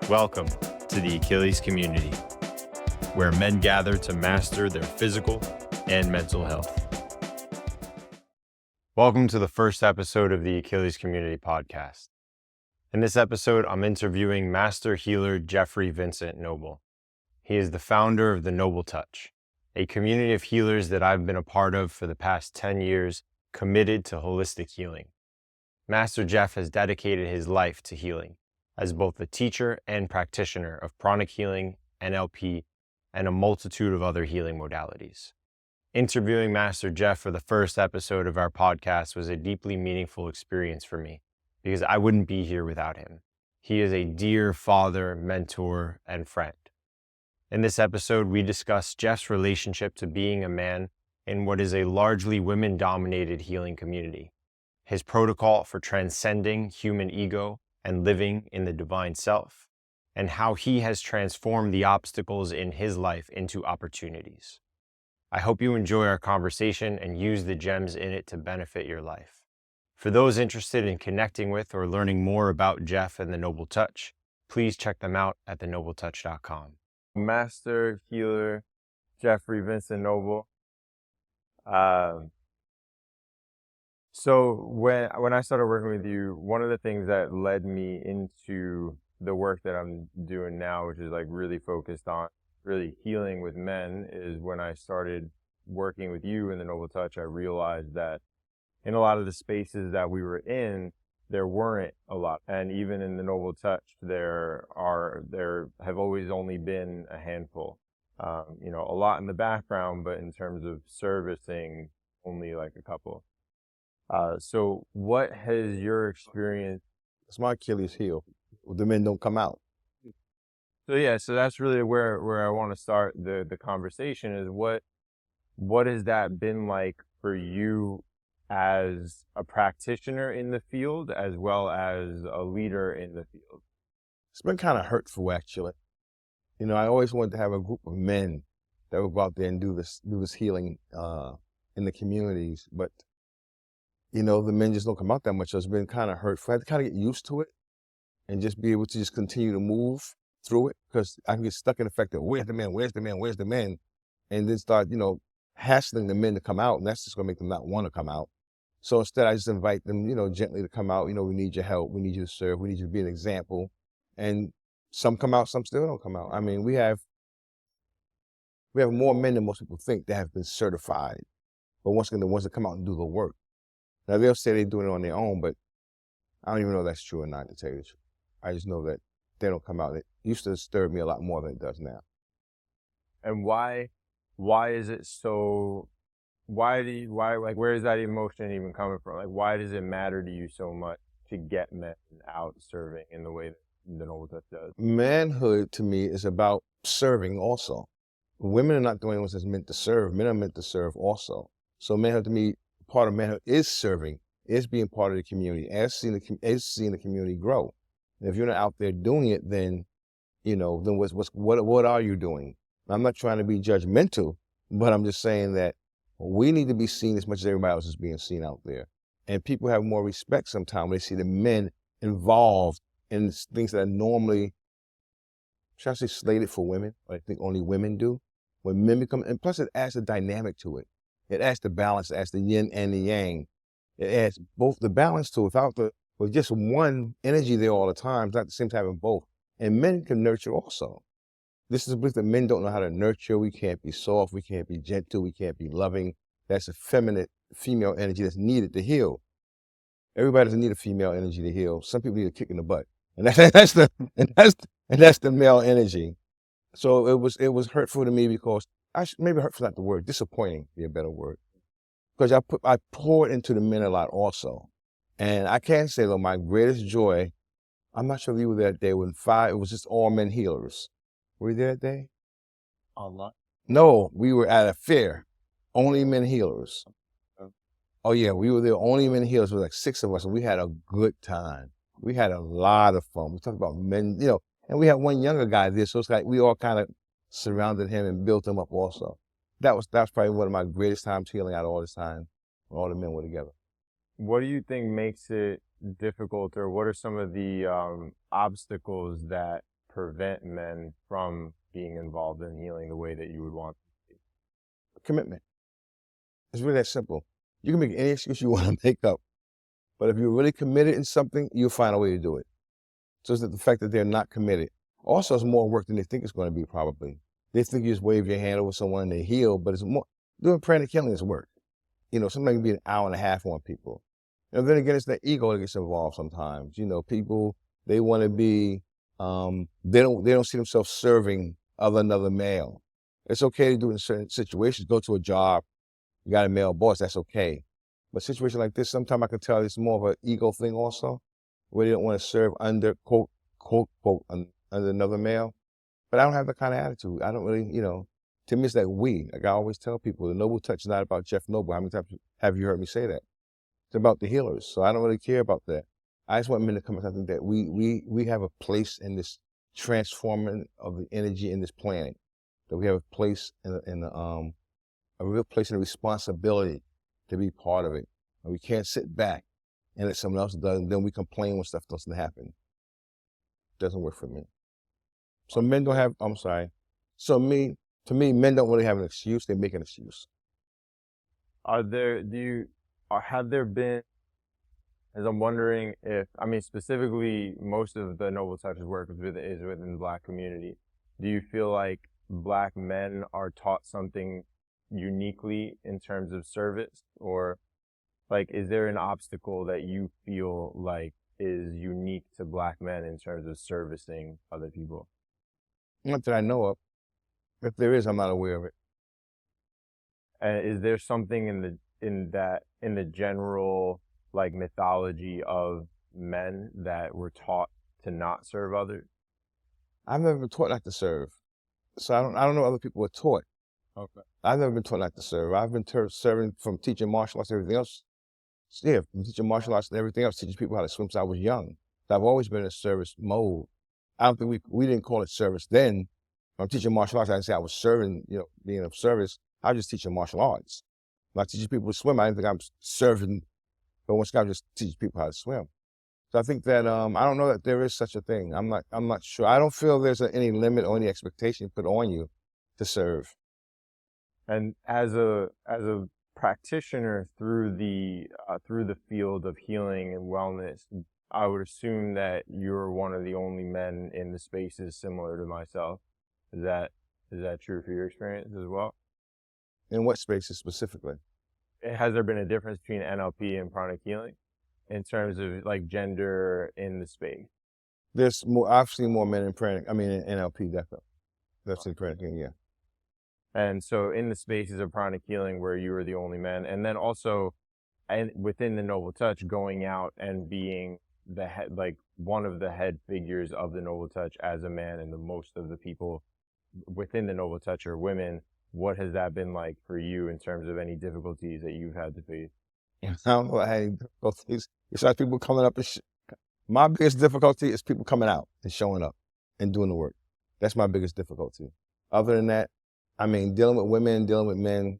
Welcome to the Achilles community, where men gather to master their physical and mental health. Welcome to the first episode of the Achilles Community Podcast. In this episode, I'm interviewing Master Healer Jeffrey Vincent Noble. He is the founder of the Noble Touch, a community of healers that I've been a part of for the past 10 years, committed to holistic healing. Master Jeff has dedicated his life to healing as both a teacher and practitioner of pranic healing, NLP, and a multitude of other healing modalities. Interviewing Master Jeff for the first episode of our podcast was a deeply meaningful experience for me because I wouldn't be here without him. He is a dear father, mentor, and friend. In this episode, we discuss Jeff's relationship to being a man in what is a largely women-dominated healing community, his protocol for transcending human ego and living in the divine self, and how he has transformed the obstacles in his life into opportunities. I hope you enjoy our conversation and use the gems in it to benefit your life. For those interested in connecting with or learning more about Jeff and the Noble Touch, please check them out at thenobletouch.com. Master Healer Jeffrey Vincent Noble. So when I started working with you, one of the things that led me into the work that I'm doing now, which is like really focused on really healing with men, is when I started working with you in the Noble Touch, I realized that in a lot of the spaces that we were in, there weren't a lot. And even in the Noble Touch, there have always only been a handful. A lot in the background, but in terms of servicing, only like a couple. So what has your experience? It's my Achilles heel. The men don't come out. So that's really where I want to start the conversation is what has that been like for you as a practitioner in the field as well as a leader in the field? It's been kind of hurtful, actually. I always wanted to have a group of men that would go out there and do this healing in the communities, but the men just don't come out that much. So it's been kind of hurtful. I had to kind of get used to it and just be able to just continue to move through it, because I can get stuck in the fact that where's the man, where's the man, where's the man? And then start, hassling the men to come out, and that's just going to make them not want to come out. So instead, I just invite them, gently to come out. We need your help. We need you to serve. We need you to be an example. And some come out, some still don't come out. I mean, we have more men than most people think that have been certified. But once again, the ones that come out and do the work. Now, they'll say they're doing it on their own, but I don't even know if that's true or not, to tell you the truth. I just know that they don't come out. It used to disturb me a lot more than it does now. And why is it so, why, where is that emotion even coming from? Like, why does it matter to you so much to get men out serving in the way that the Noble Touch does? Manhood, to me, is about serving also. Women are not the only ones that's meant to serve. Men are meant to serve also. So manhood, to me, part of manhood is serving, is being part of the community, as seeing the community grow. And if you're not out there doing it, then, then what are you doing? I'm not trying to be judgmental, but I'm just saying that we need to be seen as much as everybody else is being seen out there. And people have more respect sometimes when they see the men involved in things that are normally, should I say, slated for women, or I think only women do. When men become, and plus it adds a dynamic to it. It adds the balance, it adds the yin and the yang. It adds both the balance to it. With just one energy there all the time, it's not the same time having both. And men can nurture also. This is a belief that men don't know how to nurture. We can't be soft, we can't be gentle, we can't be loving. That's a feminine, female energy that's needed to heal. Everybody doesn't need a female energy to heal. Some people need a kick in the butt. And that's the male energy. So it was hurtful to me because maybe hurtful not the word, disappointing would be a better word. Because I poured into the men a lot also. And I can say though, my greatest joy, I'm not sure if you were there that day it was just all men healers. Were you there that day? Online? No, we were at a fair, only men healers. Oh yeah, we were there, only men healers. There was like 6 of us, and we had a good time. We had a lot of fun. We talked about men, and we had one younger guy there, so it's like we all kind of surrounded him and built him up also. That was probably one of my greatest times healing out of all this time when all the men were together. What do you think makes it difficult, or what are some of the obstacles that prevent men from being involved in healing the way that you would want? Commitment. It's really that simple. You can make any excuse you want to make up, but if you're really committed in something, you'll find a way to do it. So it's the fact that they're not committed. Also, it's more work than they think it's going to be, probably. They think you just wave your hand over someone and they heal, but it's more, doing pranic healing is work. Sometimes it can be an hour and a half on people. And then again, it's the ego that gets involved sometimes. People, they want to be, they don't see themselves serving another male. It's okay to do it in certain situations. Go to a job, you got a male boss, that's okay. But situations like this, sometimes I can tell it's more of an ego thing also, where they don't want to serve under, quote, under another male. But I don't have that kind of attitude. I don't really, to me it's like we. Like I always tell people, the Noble Touch is not about Jeff Noble. How many times have you heard me say that? It's about the healers. So I don't really care about that. I just want men to come with something that we have a place in this transforming of the energy in this planet. That we have a place in a real place and a responsibility to be part of it. And we can't sit back and let someone else do it, and then we complain when stuff doesn't happen. It doesn't work for me. So men don't have, I'm sorry. So to me, men don't really have an excuse, they make an excuse. Have there been, as I'm wondering if, specifically most of the Noble Touch's work is within the Black community. Do you feel like Black men are taught something uniquely in terms of service? Or is there an obstacle that you feel like is unique to Black men in terms of servicing other people? Not that I know of. If there is, I'm not aware of it. And is there something in the general mythology of men that were taught to not serve others? I've never been taught not to serve. So I don't know what other people were taught. Okay. I've never been taught not to serve. I've been serving from teaching martial arts and everything else. Yeah, from teaching martial arts and everything else, teaching people how to swim since I was young. So I've always been in service mode. I don't think we didn't call it service then. When I'm teaching martial arts, I didn't say I was serving, being of service. I was just teaching martial arts. When I teach people to swim, I didn't think I'm serving, but once I'm just teaching people how to swim. So I think that I don't know that there is such a thing. I'm not sure. I don't feel there's any limit or any expectation put on you to serve. And as a practitioner through the field of healing and wellness, I would assume that you're one of the only men in the spaces similar to myself. Is that true for your experience as well? In what spaces specifically? Has there been a difference between NLP and pranic healing in terms of gender in the space? There's more. I've seen more men in NLP, definitely. That's in pranic healing, yeah. And so in the spaces of pranic healing where you were the only man, and then also and within the Noble Touch, going out and being the head, one of the head figures of the Noble Touch as a man, and the most of the people within the Noble Touch are women. What has that been like for you in terms of any difficulties that you've had to face? I don't know any difficulties. It's like people coming up and my biggest difficulty is people coming out and showing up and doing the work. That's my biggest difficulty. Other than that, dealing with women, dealing with men,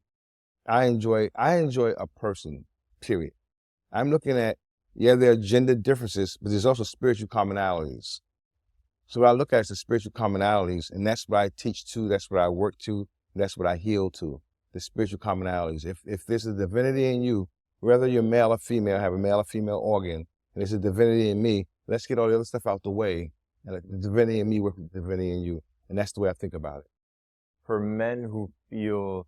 I enjoy a person, period. I'm looking at, there are gender differences, but there's also spiritual commonalities. So what I look at is the spiritual commonalities, and that's what I teach to, that's what I work to, that's what I heal to, the spiritual commonalities. If there's a divinity in you, whether you're male or female, have a male or female organ, and there's a divinity in me, let's get all the other stuff out the way, and the divinity in me work with the divinity in you. And that's the way I think about it. For men who feel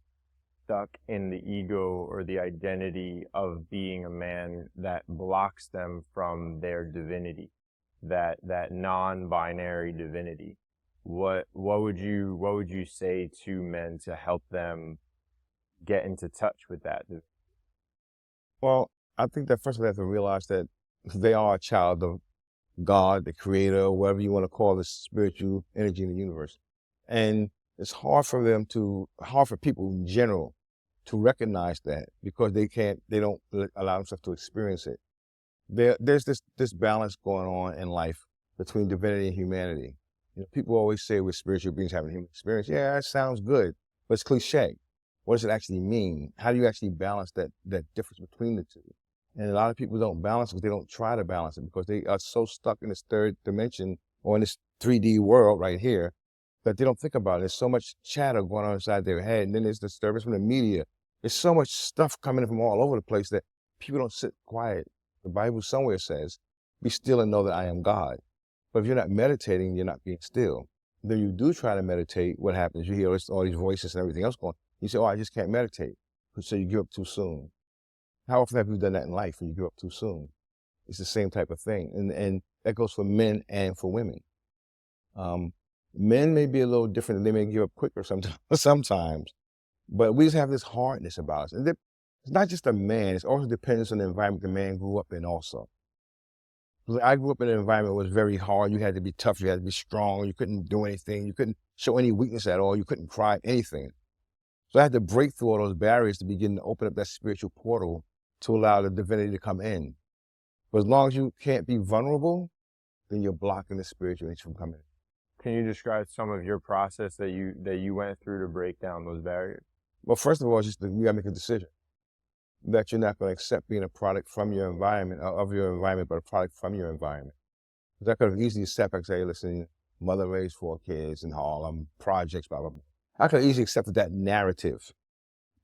stuck in the ego or the identity of being a man that blocks them from their divinity, that non-binary divinity, what would you say to men to help them get into touch with that? Well, I think that first of all, they have to realize that they are a child of God, the creator, whatever you want to call the spiritual energy in the universe. And it's hard for people in general to recognize that, because they don't allow themselves to experience it. There's this balance going on in life between divinity and humanity. People always say we're spiritual beings having a human experience. Yeah, that sounds good, but it's cliche. What does it actually mean? How do you actually balance that difference between the two? And a lot of people don't balance it because they don't try to balance it, because they are so stuck in this third dimension or in this 3D world right here that they don't think about it. There's so much chatter going on inside their head, and then there's disturbance from the media. There's so much stuff coming in from all over the place that people don't sit quiet. The Bible somewhere says, be still and know that I am God. But if you're not meditating, you're not being still. Then you do try to meditate, what happens? You hear all these voices and everything else going. You say, oh, I just can't meditate. So you give up too soon. How often have you done that in life when you give up too soon? It's the same type of thing. And that goes for men and for women. Men may be a little different. They may give up quicker sometimes, but we just have this hardness about us. And it's not just a man. It also depends on the environment the man grew up in also. I grew up in an environment that was very hard. You had to be tough. You had to be strong. You couldn't do anything. You couldn't show any weakness at all. You couldn't cry, anything. So I had to break through all those barriers to begin to open up that spiritual portal to allow the divinity to come in. But as long as you can't be vulnerable, then you're blocking the spiritual nature from coming in. Can you describe some of your process that you went through to break down those barriers? Well, first of all, you gotta make a decision that you're not going to accept being a product from your environment, of your environment, but a product from your environment. Because I could have easily stepped back and say, listen, mother raised 4 kids in Harlem, projects, blah, blah, blah. I could have easily accepted that narrative.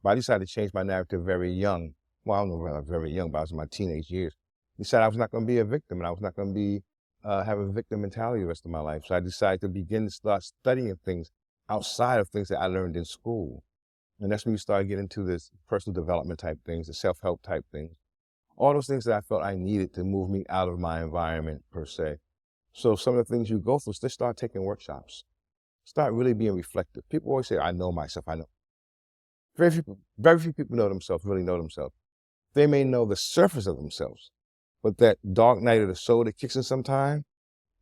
But I decided to change my narrative very young. Well, I don't know whether very young, but I was in my teenage years. I decided I was not going to be a victim, and I was not going to be have a victim mentality the rest of my life. So I decided to begin to start studying things outside of things that I learned in school. And that's when you start getting into this personal development type things, the self-help type things. All those things that I felt I needed to move me out of my environment, per se. So some of the things you go through, just start taking workshops. Start really being reflective. People always say, I know myself, I know. Very few people know themselves, really know themselves. They may know the surface of themselves, but that dark night of the soul that kicks in sometime,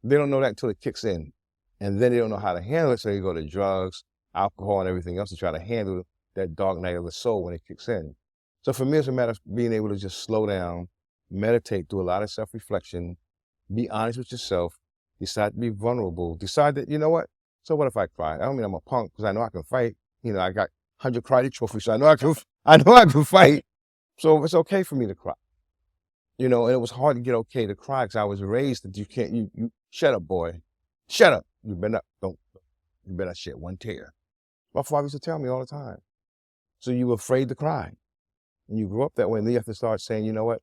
they don't know that until it kicks in. And then they don't know how to handle it, so they go to drugs, alcohol, and everything else to try to handle that dark night of the soul when it kicks in. So for me, it's a matter of being able to just slow down, meditate, do a lot of self-reflection, be honest with yourself, decide to be vulnerable, decide that, you know what? So what if I cry? I don't mean I'm a punk because I know I can fight. You know, I got 100 karate trophies, so I know I can fight. So it's okay for me to cry. You know, and it was hard to get okay to cry because I was raised that you shut up, boy. Shut up. You better not shed one tear. My father used to tell me all the time. So you were afraid to cry. And you grew up that way, and then you have to start saying, you know what?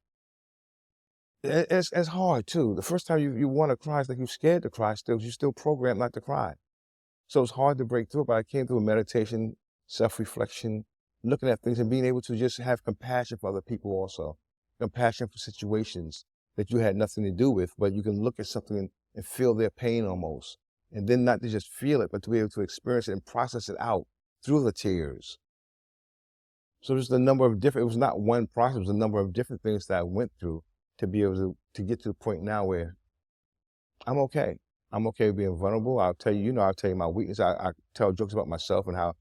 It's hard too. The first time you want to cry, it's like you're scared to cry still, you're still programmed not to cry. So it's hard to break through, but I came through meditation, self-reflection, looking at things and being able to just have compassion for other people also. Compassion for situations that you had nothing to do with, but you can look at something and feel their pain almost. And then not to just feel it, but to be able to experience it and process it out through the tears. So there's a number of different, it was not one process, it was a number of different things that I went through to be able to get to the point now where I'm okay. I'm okay with being vulnerable. I'll tell you, I'll tell you my weakness. I tell jokes about myself and how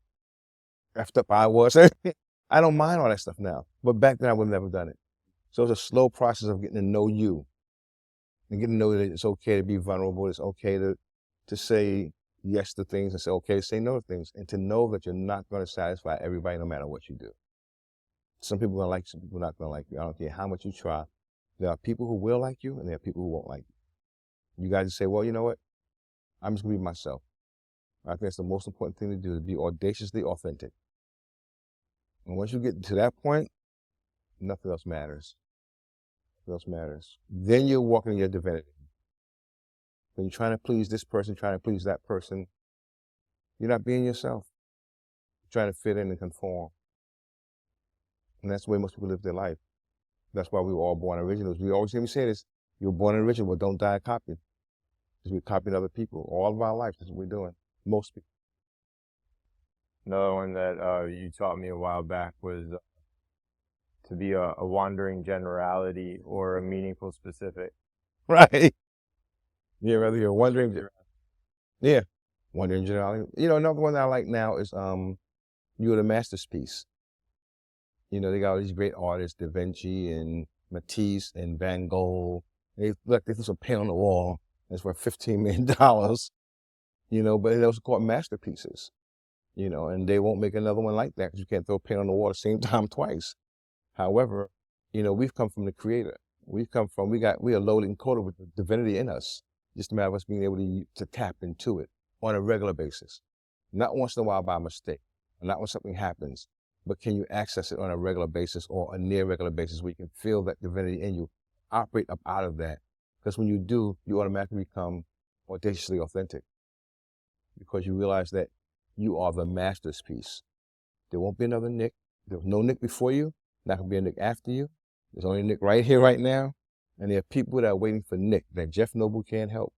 effed up I was. I don't mind all that stuff now. But back then I would have never done it. So it's a slow process of getting to know you and getting to know that it's okay to be vulnerable. It's okay to say yes to things and say okay to say no to things, and to know that you're not going to satisfy everybody no matter what you do. Some people are going to like you, some people are not going to like you. I don't care how much you try. There are people who will like you and there are people who won't like you. You guys just say, well, you know what? I'm just going to be myself. I think that's the most important thing to do, to be audaciously authentic. And once you get to that point, nothing else matters. Nothing else matters. Then you're walking in your divinity. When you're trying to please this person, trying to please that person, you're not being yourself. You're trying to fit in and conform. And that's the way most people live their life. That's why we were all born originals. We always hear me say this, you're born an original, but don't die a copy. Because we're copying other people. All of our life, that's what we're doing. Most people. Another one that you taught me a while back was to be a wandering generality or a meaningful specific. Right. Yeah, whether you're wondering. Yeah, wondering generality. Another one that I like now is You're the Masterpiece. They got all these great artists, Da Vinci and Matisse and Van Gogh. They threw some paint on the wall. It's worth $15 million. But those are called masterpieces. And they won't make another one like that because you can't throw paint on the wall at the same time twice. However, we've come from the Creator. We are loaded and coated with the divinity in us. Just a matter of us being able to tap into it on a regular basis. Not once in a while by mistake, not when something happens, but can you access it on a regular basis or a near regular basis where you can feel that divinity in you, operate up out of that. Because when you do, you automatically become audaciously authentic because you realize that you are the master's piece. There won't be another Nick. There was no Nick before you, not gonna be a Nick after you. There's only Nick right here, right now. And there are people that are waiting for Nick that Jeff Noble can't help,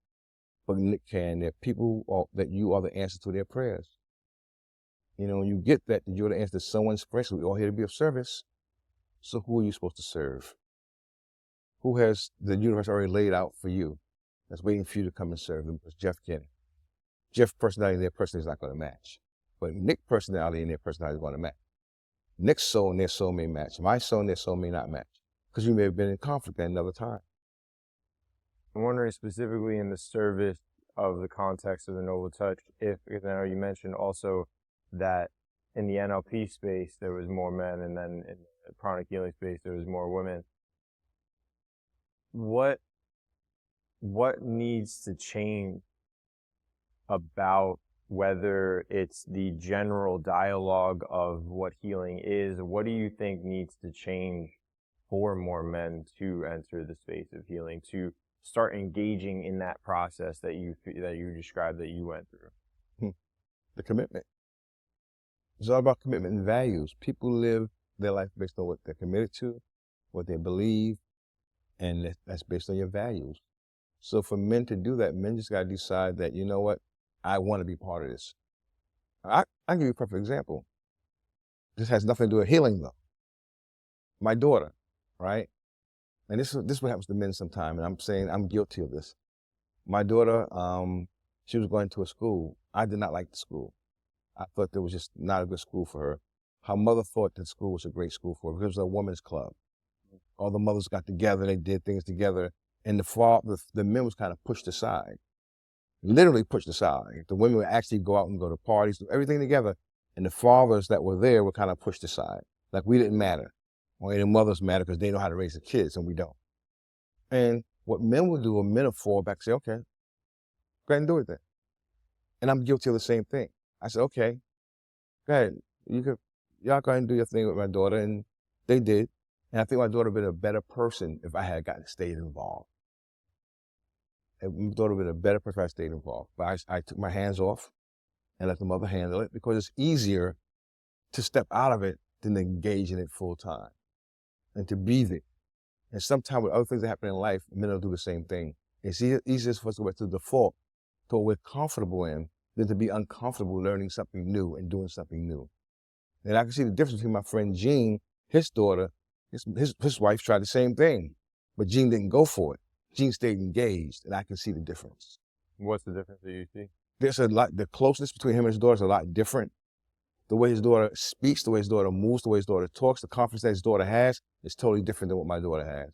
but Nick can. There are people that you are the answer to their prayers. You know, when you get that you're the answer to someone's prayers, we're all here to be of service. So who are you supposed to serve? Who has the universe already laid out for you that's waiting for you to come and serve them? Because Jeff can. Jeff's personality and their personality is not going to match. But Nick's personality and their personality is going to match. Nick's soul and their soul may match. My soul and their soul may not match. Because you may have been in conflict at another time. I'm wondering specifically in the service of the context of the Noble Touch, because I know you mentioned also that in the NLP space there was more men, and then in the pranic healing space there was more women. What needs to change about whether it's the general dialogue of what healing is? What do you think needs to change for more men to enter the space of healing, to start engaging in that process that you described that you went through? The commitment. It's all about commitment and values. People live their life based on what they're committed to, what they believe, and that's based on your values. So for men to do that, men just got to decide that, you know what, I want to be part of this. I'll give you a perfect example. This has nothing to do with healing, though. My daughter, right? And this is what happens to men sometimes, and I'm saying I'm guilty of this. My daughter, she was going to a school. I did not like the school. I thought it was just not a good school for her. Her mother thought the school was a great school for her because it was a women's club. All the mothers got together, they did things together, and the men was kind of pushed aside. Literally pushed aside. The women would actually go out and go to parties, do everything together, and the fathers that were there were kind of pushed aside. Like we didn't matter. Only the mothers matter because they know how to raise the kids, and we don't. And what men will do, men will fall back and say, okay, go ahead and do it then. And I'm guilty of the same thing. I said, okay, go ahead. Y'all go ahead and do your thing with my daughter, and they did. And I think my daughter would have been a better person if I had stayed involved. My daughter would have been a better person if I stayed involved. But I took my hands off and let the mother handle it because it's easier to step out of it than to engage in it full time and to be there. And sometimes with other things that happen in life, men will do the same thing. It's easier for us to go back to the default to what we're comfortable in than to be uncomfortable learning something new and doing something new. And I can see the difference between my friend Gene, his daughter, his wife tried the same thing, but Gene didn't go for it. Gene stayed engaged, and I can see the difference. What's the difference that you see? There's the closeness between him and his daughter is a lot different. The way his daughter speaks, the way his daughter moves, the way his daughter talks, the confidence that his daughter has is totally different than what my daughter has.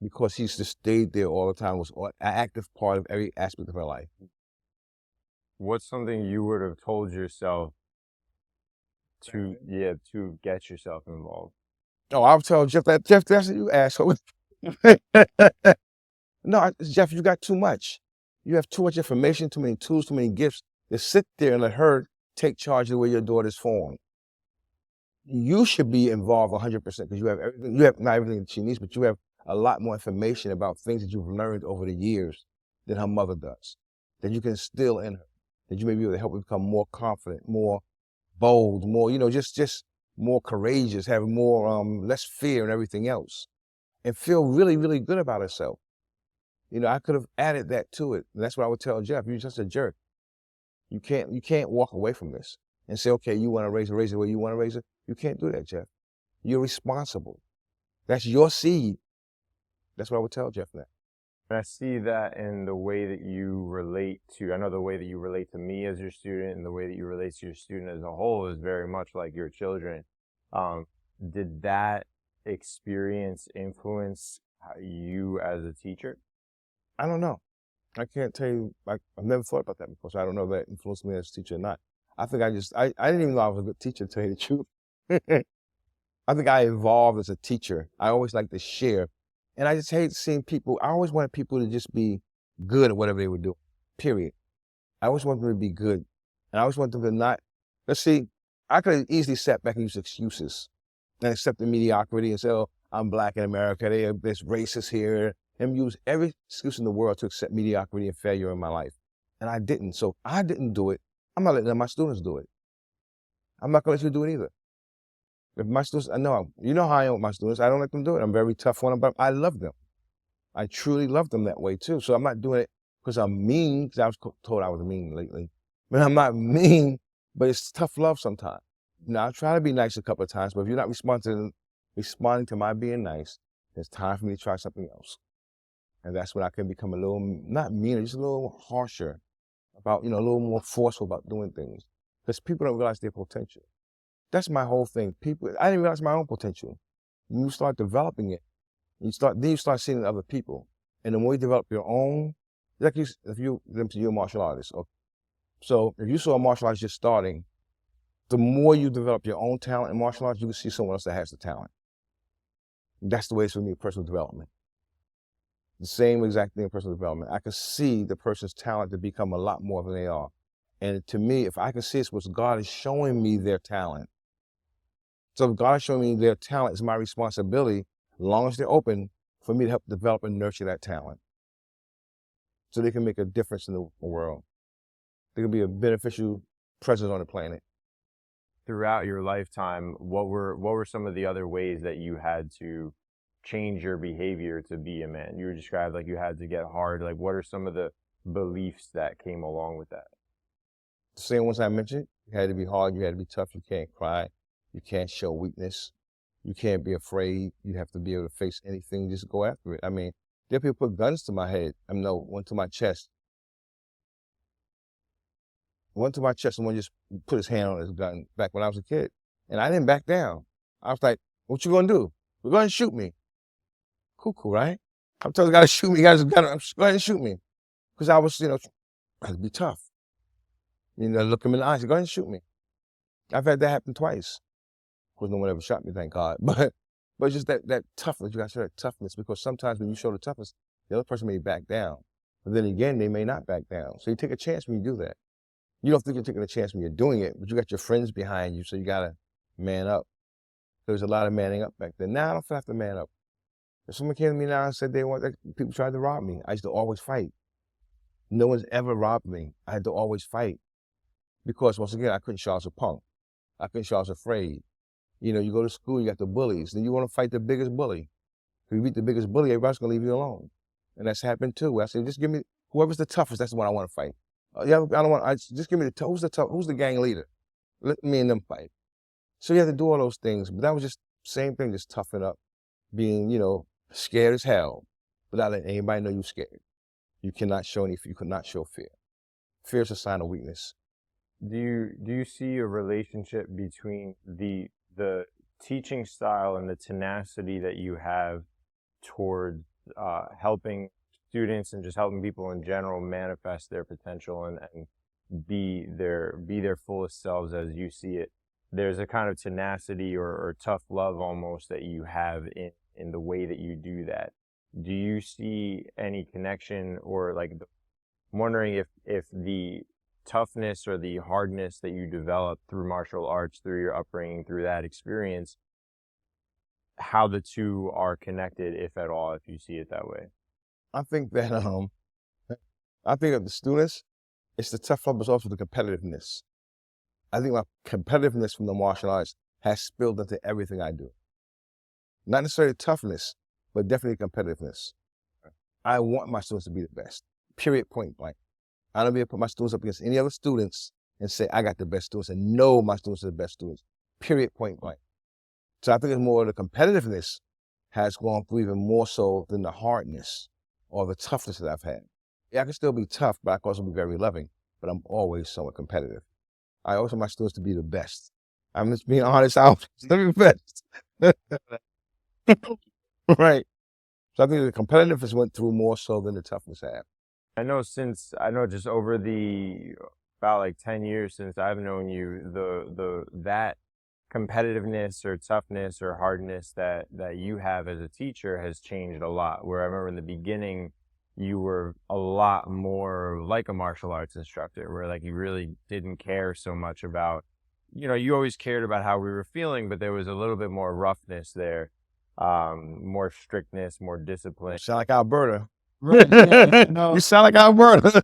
Because he's just stayed there all the time, was an active part of every aspect of her life. What's something you would have told yourself to get yourself involved? Oh, I'll tell Jeff, that's what you asshole. No, Jeff, you got too much. You have too much information, too many tools, too many gifts. Just sit there and let her take charge of the way your daughter's formed. You should be involved 100% because you have everything. You have not everything that she needs, but you have a lot more information about things that you've learned over the years than her mother does, that you can instill in her, that you may be able to help her become more confident, more bold, more, just more courageous, have more, less fear and everything else, and feel really, really good about herself. I could have added that to it. And that's what I would tell Jeff. You're just a jerk. You can't walk away from this and say, okay, you want to raise her the way you want to raise her. You can't do that, Jeff. You're responsible. That's your seed. That's what I would tell Jeff that. And I see that in the way that you relate to, I know the way that you relate to me as your student and the way that you relate to your student as a whole is very much like your children. Did that experience influence you as a teacher? I don't know. I can't tell you. I've never thought about that before, so I don't know if that influenced me as a teacher or not. I think I didn't even know I was a good teacher, to tell you the truth. I think I evolved as a teacher. I always like to share. And I just hate seeing people, I always wanted people to just be good at whatever they would do, period. I always want them to be good. And I always want them to not, let's see, I could easily sit back and use excuses and accept the mediocrity and say, oh, I'm black in America, there's racists here, and use every excuse in the world to accept mediocrity and failure in my life. And I didn't. So I didn't do it. I'm not letting my students do it. I'm not gonna let you do it either. If my students, I know, you know how I am with my students, I don't let them do it. I'm very tough on them, but I love them. I truly love them that way too. So I'm not doing it because I'm mean, because I was told I was mean lately. But I'm not mean, but it's tough love sometimes. Now, I try to be nice a couple of times, but if you're not responding to my being nice, it's time for me to try something else. And that's when I can become a little, not meaner, just a little harsher about, a little more forceful about doing things. Because people don't realize their potential. That's my whole thing. I didn't realize my own potential. When you start developing it, then you start seeing other people. And the more you develop your own, like if you're a martial artist. So if you saw a martial artist just starting, the more you develop your own talent in martial arts, you can see someone else that has the talent. That's the way it's for me, personal development. The same exact thing in personal development. I can see the person's talent to become a lot more than they are. And to me, if I can see it's what God is showing me their talent. So if God is showing me their talent, it's my responsibility, as long as they're open, for me to help develop and nurture that talent. So they can make a difference in the world. They can be a beneficial presence on the planet. Throughout your lifetime, what were some of the other ways that you had to change your behavior to be a man? You were described like you had to get hard. Like, what are some of the beliefs that came along with that? The same ones I mentioned. You had to be hard, you had to be tough, you can't cry, you can't show weakness, you can't be afraid, you have to be able to face anything, just go after it. I mean, there are people put guns to my head, one to my chest. One to my chest and one just put his hand on his gun back when I was a kid. And I didn't back down. I was like, what you gonna do? You're gonna shoot me. Cool, right? I'm telling the guy to shoot me, you guys gotta go ahead and shoot me. Because I was, I had to be tough. Look him in the eyes, go ahead and shoot me. I've had that happen twice. Of course, no one ever shot me, thank God. But just that toughness, you gotta show that toughness, because sometimes when you show the toughness, the other person may back down. But then again, they may not back down. So you take a chance when you do that. You don't think you're taking a chance when you're doing it, but you got your friends behind you, so you gotta man up. There's a lot of manning up back then. Now I don't have to man up. If someone came to me now and said people tried to rob me, I used to always fight. No one's ever robbed me. I had to always fight. Because once again, I couldn't show I was a punk. I couldn't show I was afraid. You go to school, you got the bullies. Then you want to fight the biggest bully. If you beat the biggest bully, everybody's gonna leave you alone. And that's happened too. I said, just give me, whoever's the toughest, that's the one I want to fight. Yeah, just give me who's the gang leader? Let me and them fight. So you have to do all those things, but that was just same thing, just toughen up, being, scared as hell, without letting anybody know you're scared. You could not show fear. Fear is a sign of weakness. Do you see a relationship between the teaching style and the tenacity that you have towards helping students and just helping people in general manifest their potential and be their fullest selves as you see it? There's a kind of tenacity or tough love almost that you have in the way that you do that. Do you see any connection, or I'm wondering if the toughness or the hardness that you develop through martial arts, through your upbringing, through that experience, how the two are connected, if at all, if you see it that way? I think that I think of the students, it's the tough love, but also the competitiveness. I think my competitiveness from the martial arts has spilled into everything I do. Not necessarily toughness, but definitely competitiveness. I want my students to be the best, period, point blank. I don't be able to put my students up against any other students and say, I got the best students, and know my students are the best students, period, point blank. So I think it's more the competitiveness has gone through even more so than the hardness or the toughness that I've had. Yeah, I can still be tough, but I can also be very loving, but I'm always somewhat competitive. I always want my students to be the best. I'm just being honest, I want them to be the best. Right. So I think the competitiveness went through more so than the toughness have. I know just over about like 10 years since I've known you, that competitiveness or toughness or hardness that you have as a teacher has changed a lot. Where I remember in the beginning, you were a lot more like a martial arts instructor, where like you really didn't care so much about, you always cared about how we were feeling, but there was a little bit more roughness there, more strictness, more discipline. You sound like Alberta. Right. Yeah, no. You sound like Alberta.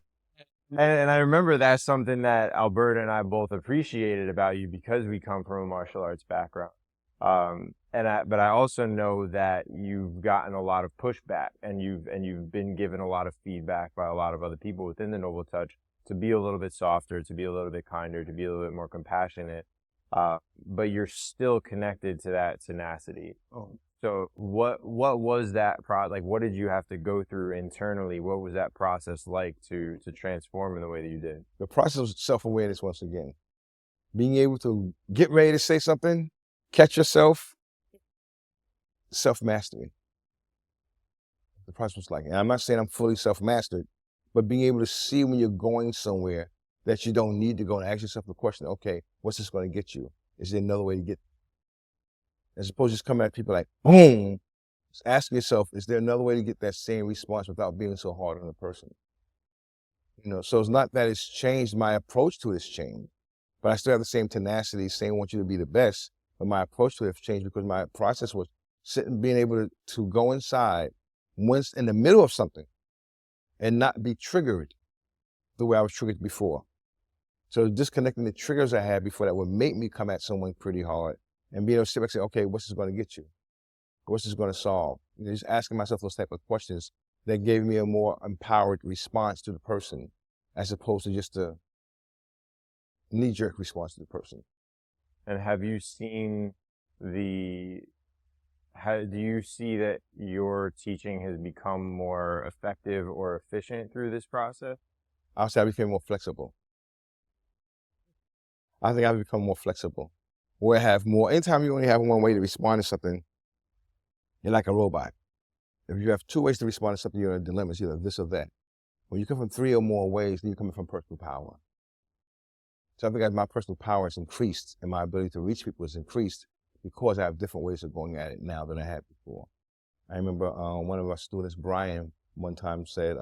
And I remember that's something that Alberta and I both appreciated about you because we come from a martial arts background. But I also know that you've gotten a lot of pushback, and you've been given a lot of feedback by a lot of other people within the Noble Touch to be a little bit softer, to be a little bit kinder, to be a little bit more compassionate. But you're still connected to that tenacity. Oh. So what was that like what did you have to go through internally? What was that process like to transform in the way that you did? The process of self-awareness once again. Being able to get ready to say something, catch yourself, self-mastery. The process was like, and I'm not saying I'm fully self-mastered, but being able to see when you're going somewhere that you don't need to go, and ask yourself the question, okay, what's this going to get you? Is there another way to get? As opposed to just coming at people like, boom, just asking yourself, is there another way to get that same response without being so hard on the person? So it's not that it's changed, my approach to it has changed, but I still have the same tenacity, saying I want you to be the best, but my approach to it has changed because my process was being able to go inside once in the middle of something and not be triggered the way I was triggered before. So disconnecting the triggers I had before that would make me come at someone pretty hard, and being able to sit back and say, okay, what's this going to get you? What's this going to solve? Just asking myself those type of questions that gave me a more empowered response to the person, as opposed to just a knee-jerk response to the person. And have you seen do you see that your teaching has become more effective or efficient through this process? I'll say I became more flexible. I think I've become more flexible. Where I have more, anytime you only have one way to respond to something, you're like a robot. If you have two ways to respond to something, you're in a dilemma. It's either this or that. When you come from three or more ways, then you're coming from personal power. So I think as my personal power has increased and my ability to reach people has increased because I have different ways of going at it now than I had before. I remember one of our students, Brian, one time said,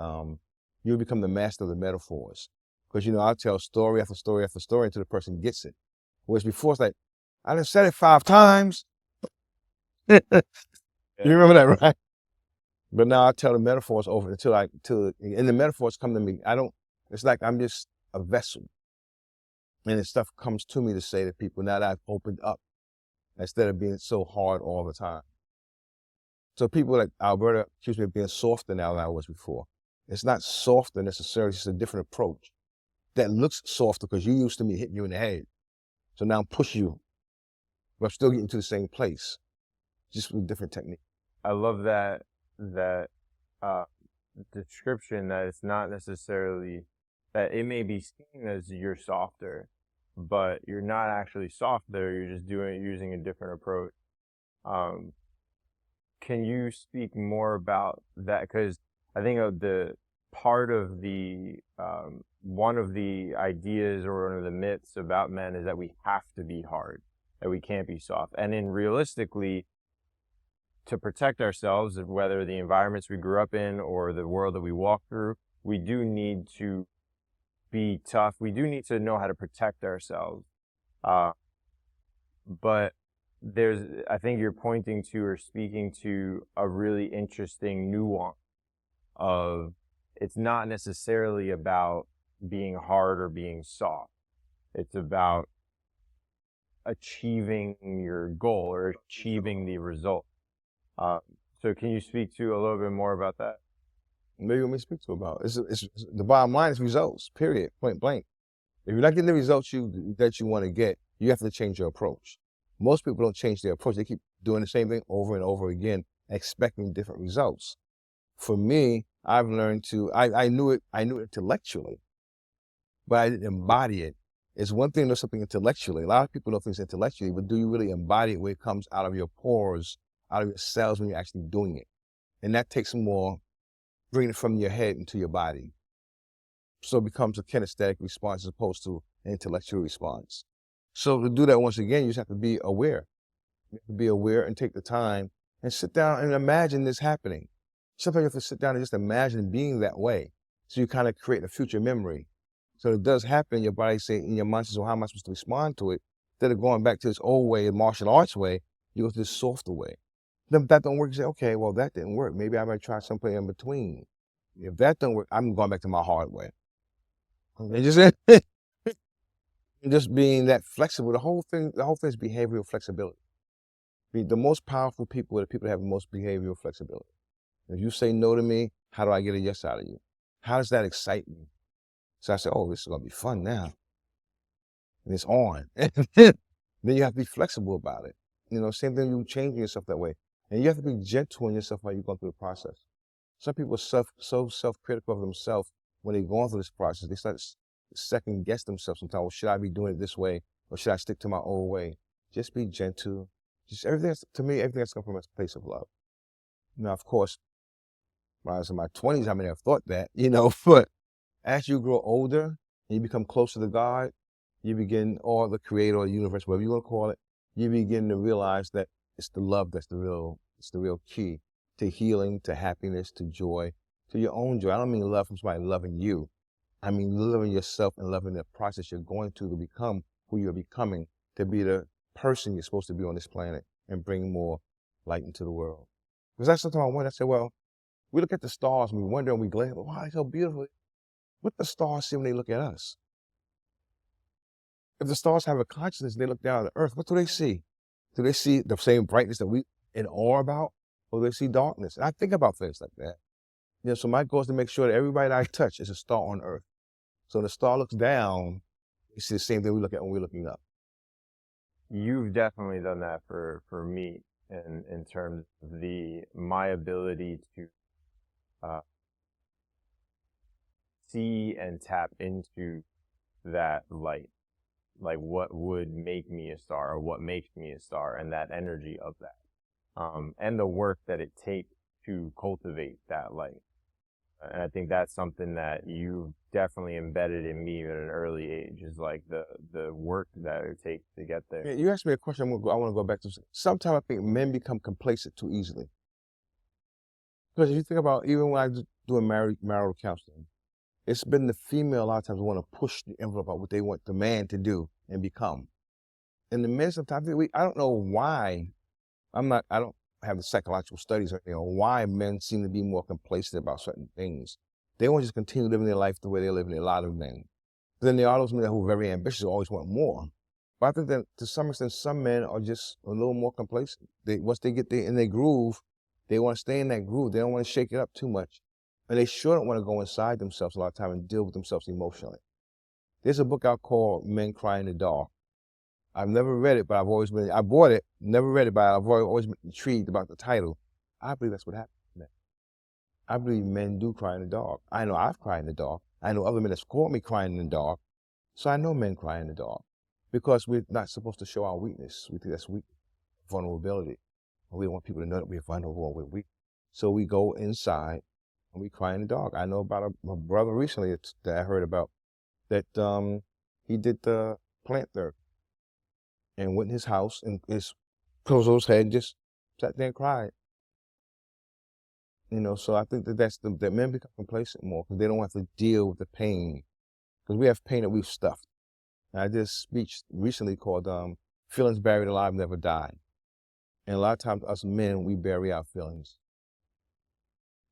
you'll become the master of the metaphors. Because, I'll tell story after story after story until the person gets it. Whereas before, it's like, I done said it 5 times. You remember that, right? But now I tell the metaphors over and the metaphors come to me. It's like I'm just a vessel. And the stuff comes to me to say to people now that I've opened up instead of being so hard all the time. So people like Alberta accuse me of being softer now than I was before. It's not softer necessarily, it's just a different approach that looks softer because you're used to me hitting you in the head. So now I'm pushing you, but I'm still getting to the same place, just with a different technique. I love that description that it's not necessarily that it may be seen as you're softer, but you're not actually soft there. You're just using a different approach. Can you speak more about that? Because I think the part of the one of the ideas or one of the myths about men is that we have to be hard, that we can't be soft. And in realistically, to protect ourselves, whether the environments we grew up in or the world that we walk through, we do need to be tough. We do need to know how to protect ourselves. But I think you're pointing to or speaking to a really interesting nuance of it's not necessarily about being hard or being soft. It's about achieving your goal or achieving the result. So can you speak to a little bit more about that? Maybe what me speak to about it's the bottom line is results, period, point blank. If you're not getting the results that you want to get, you have to change your approach. Most people don't change their approach. They keep doing the same thing over and over again, expecting different results. For me, I've learned I knew it intellectually, but I didn't embody it. It's one thing to know something intellectually. A lot of people know things intellectually, but do you really embody it where it comes out of your pores, out of your cells when you're actually doing it? And that takes more bringing it from your head into your body. So it becomes a kinesthetic response as opposed to an intellectual response. So to do that once again, you just have to be aware. You have to be aware and take the time and sit down and imagine this happening. Sometimes you have to sit down and just imagine being that way. So you kind of create a future memory. So it does happen, your body say, in your mind says, well, how am I supposed to respond to it? Instead of going back to this old way, the martial arts way, you go to this softer way. Then if that don't work, you say, okay, well, that didn't work. Maybe I might try something in between. If that don't work, I'm going back to my hard way. And just being that flexible, the whole thing is behavioral flexibility. The most powerful people are the people that have the most behavioral flexibility. If you say no to me, how do I get a yes out of you? How does that excite me? So I said, oh, this is going to be fun now. And it's on. Then you have to be flexible about it. Same thing, you changing yourself that way. And you have to be gentle on yourself while you're going through the process. Some people are so self-critical of themselves when they're going through this process. They start to second guess themselves sometimes. Well, should I be doing it this way? Or should I stick to my old way? Just be gentle. To me, everything has to come from a place of love. Now, of course, when I was in my 20s, I may have thought that, but as you grow older and you become closer to God, you begin, or the creator or the universe, whatever you want to call it, you begin to realize that it's the love that's the real key to healing, to happiness, to joy, to your own joy. I don't mean love from somebody loving you. I mean loving yourself and loving the process you're going to become who you're becoming, to be the person you're supposed to be on this planet and bring more light into the world. Because that's something I wonder. I said, well, we look at the stars and we wonder and we glance, wow, they're so beautiful. What the stars see when they look at us? If the stars have a consciousness, they look down at the earth, what do they see? Do they see the same brightness that we in awe about? Or do they see darkness? And I think about things like that. So my goal is to make sure that everybody that I touch is a star on earth. So when the star looks down, you see the same thing we look at when we're looking up. You've definitely done that for me in terms of my ability to see and tap into that light, like what would make me a star or what makes me a star, and that energy of that, and the work that it takes to cultivate that light. And I think that's something that you definitely embedded in me at an early age, is like the work that it takes to get there. You asked me a question I want to go back to. Sometimes I think men become complacent too easily. Because if you think about, even when I do marital counseling, it's been the female a lot of times who want to push the envelope about what they want the man to do and become. And the men sometimes, I don't know why, I don't have the psychological studies or anything on why men seem to be more complacent about certain things. They want to just continue living their life the way they're living, a lot of men. But then there are those men who are very ambitious, always want more. But I think that to some extent, some men are just a little more complacent. Once they get in their groove, they want to stay in that groove. They don't want to shake it up too much. And they sure don't want to go inside themselves a lot of time and deal with themselves emotionally. There's a book out called Men Cry in the Dark. I've never read it, but I bought it, never read it, but I've always been intrigued about the title. I believe that's what happened to men. I believe men do cry in the dark. I know I've cried in the dark. I know other men have caught me crying in the dark. So I know men cry in the dark because we're not supposed to show our weakness. We think that's weak, vulnerability. We don't want people to know that we're vulnerable and we're weak. So we go inside and we cry in the dark. I know about a brother recently that I heard about that he did the plant therapy and went in his house and closed his head and just sat there and cried. So I think that men become complacent more because they don't have to deal with the pain. Because we have pain that we've stuffed. And I did a speech recently called Feelings Buried Alive Never Die. And a lot of times us men, we bury our feelings.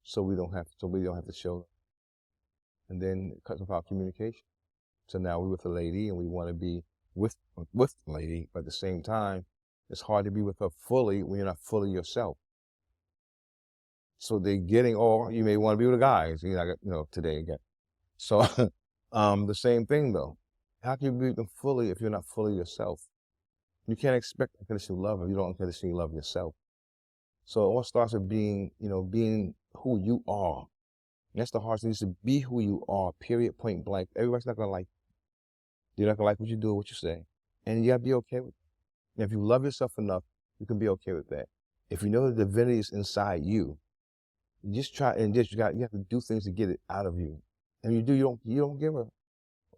So we don't have to show them. And then it cuts off our communication. So now we're with a lady and we want to be with the lady, but at the same time, it's hard to be with her fully when you're not fully yourself. So they're getting, or you may want to be with a guy, today again. So the same thing though. How can you be with them fully if you're not fully yourself? You can't expect unconditional love if you don't unconditionally love yourself. So it all starts with being who you are. And that's the hardest thing, is to be who you are, period, point blank. Everybody's not going to like you. They're not going to like what you do or what you say. And you got to be okay with it. And if you love yourself enough, you can be okay with that. If you know the divinity is inside you, you just try and you have to do things to get it out of you. And you don't give a what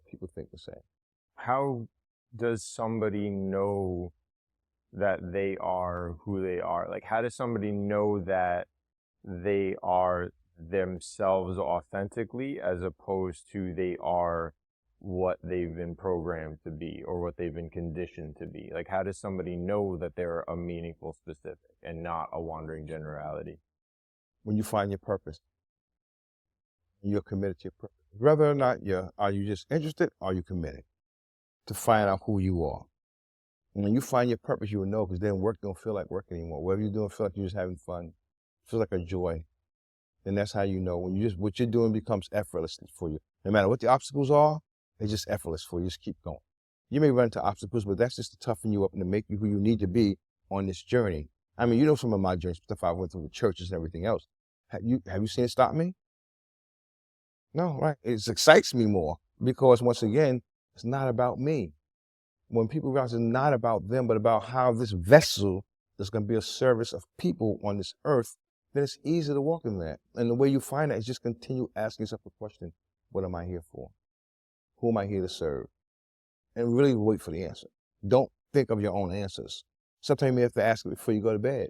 people think or say. How does somebody know that they are who they are? Like, how does somebody know that they are themselves authentically, as opposed to they are what they've been programmed to be or what they've been conditioned to be? Like, how does somebody know that they're a meaningful specific and not a wandering generality? When you find your purpose, you're committed to your purpose. Whether or not are you just interested, or are you committed to find out who you are? And when you find your purpose, you will know, because then work don't feel like work anymore. Whatever you're doing, feel like you're just having fun, feel like a joy. And that's how you know, when what you're doing becomes effortless for you. No matter what the obstacles are, they're just effortless for you. Just keep going. You may run into obstacles, but that's just to toughen you up and to make you who you need to be on this journey. I mean, you know some of my journey stuff I went through with churches and everything else. Have you seen it stop me? No, right? It excites me more, because once again, it's not about me. When people realize it's not about them, but about how this vessel is going to be a service of people on this earth, then it's easy to walk in that. And the way you find that is just continue asking yourself the question, what am I here for? Who am I here to serve? And really wait for the answer. Don't think of your own answers. Sometimes you may have to ask it before you go to bed.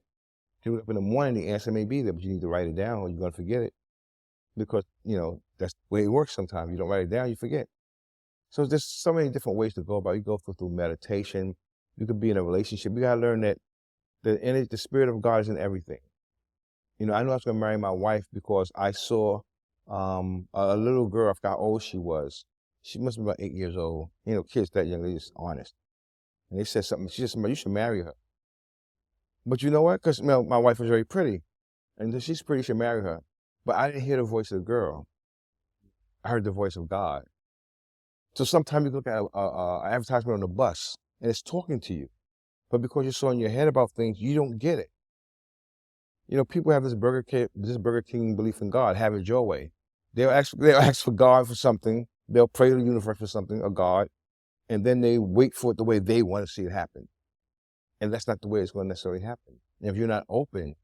You wake up in the morning, the answer may be there, but you need to write it down or you're going to forget it. Because, that's the way it works sometimes. You don't write it down, you forget. So there's so many different ways to go about it. You go through meditation. You could be in a relationship. You got to learn that the Spirit of God is in everything. I knew I was going to marry my wife because I saw a little girl. I forgot how old she was. She must be about 8 years old. Kids that young, they're just honest. And they said something. She said, you should marry her. But you know what? Because my wife was very pretty. And she's pretty, you should marry her. But I didn't hear the voice of the girl. I heard the voice of God. So sometimes you look at an advertisement on the bus, and it's talking to you. But because you're so in your head about things, you don't get it. People have this Burger King belief in God, have it your way. They'll ask for God for something. They'll pray to the universe for something, or God, and then they wait for it the way they want to see it happen. And that's not the way it's going to necessarily happen. And if you're not open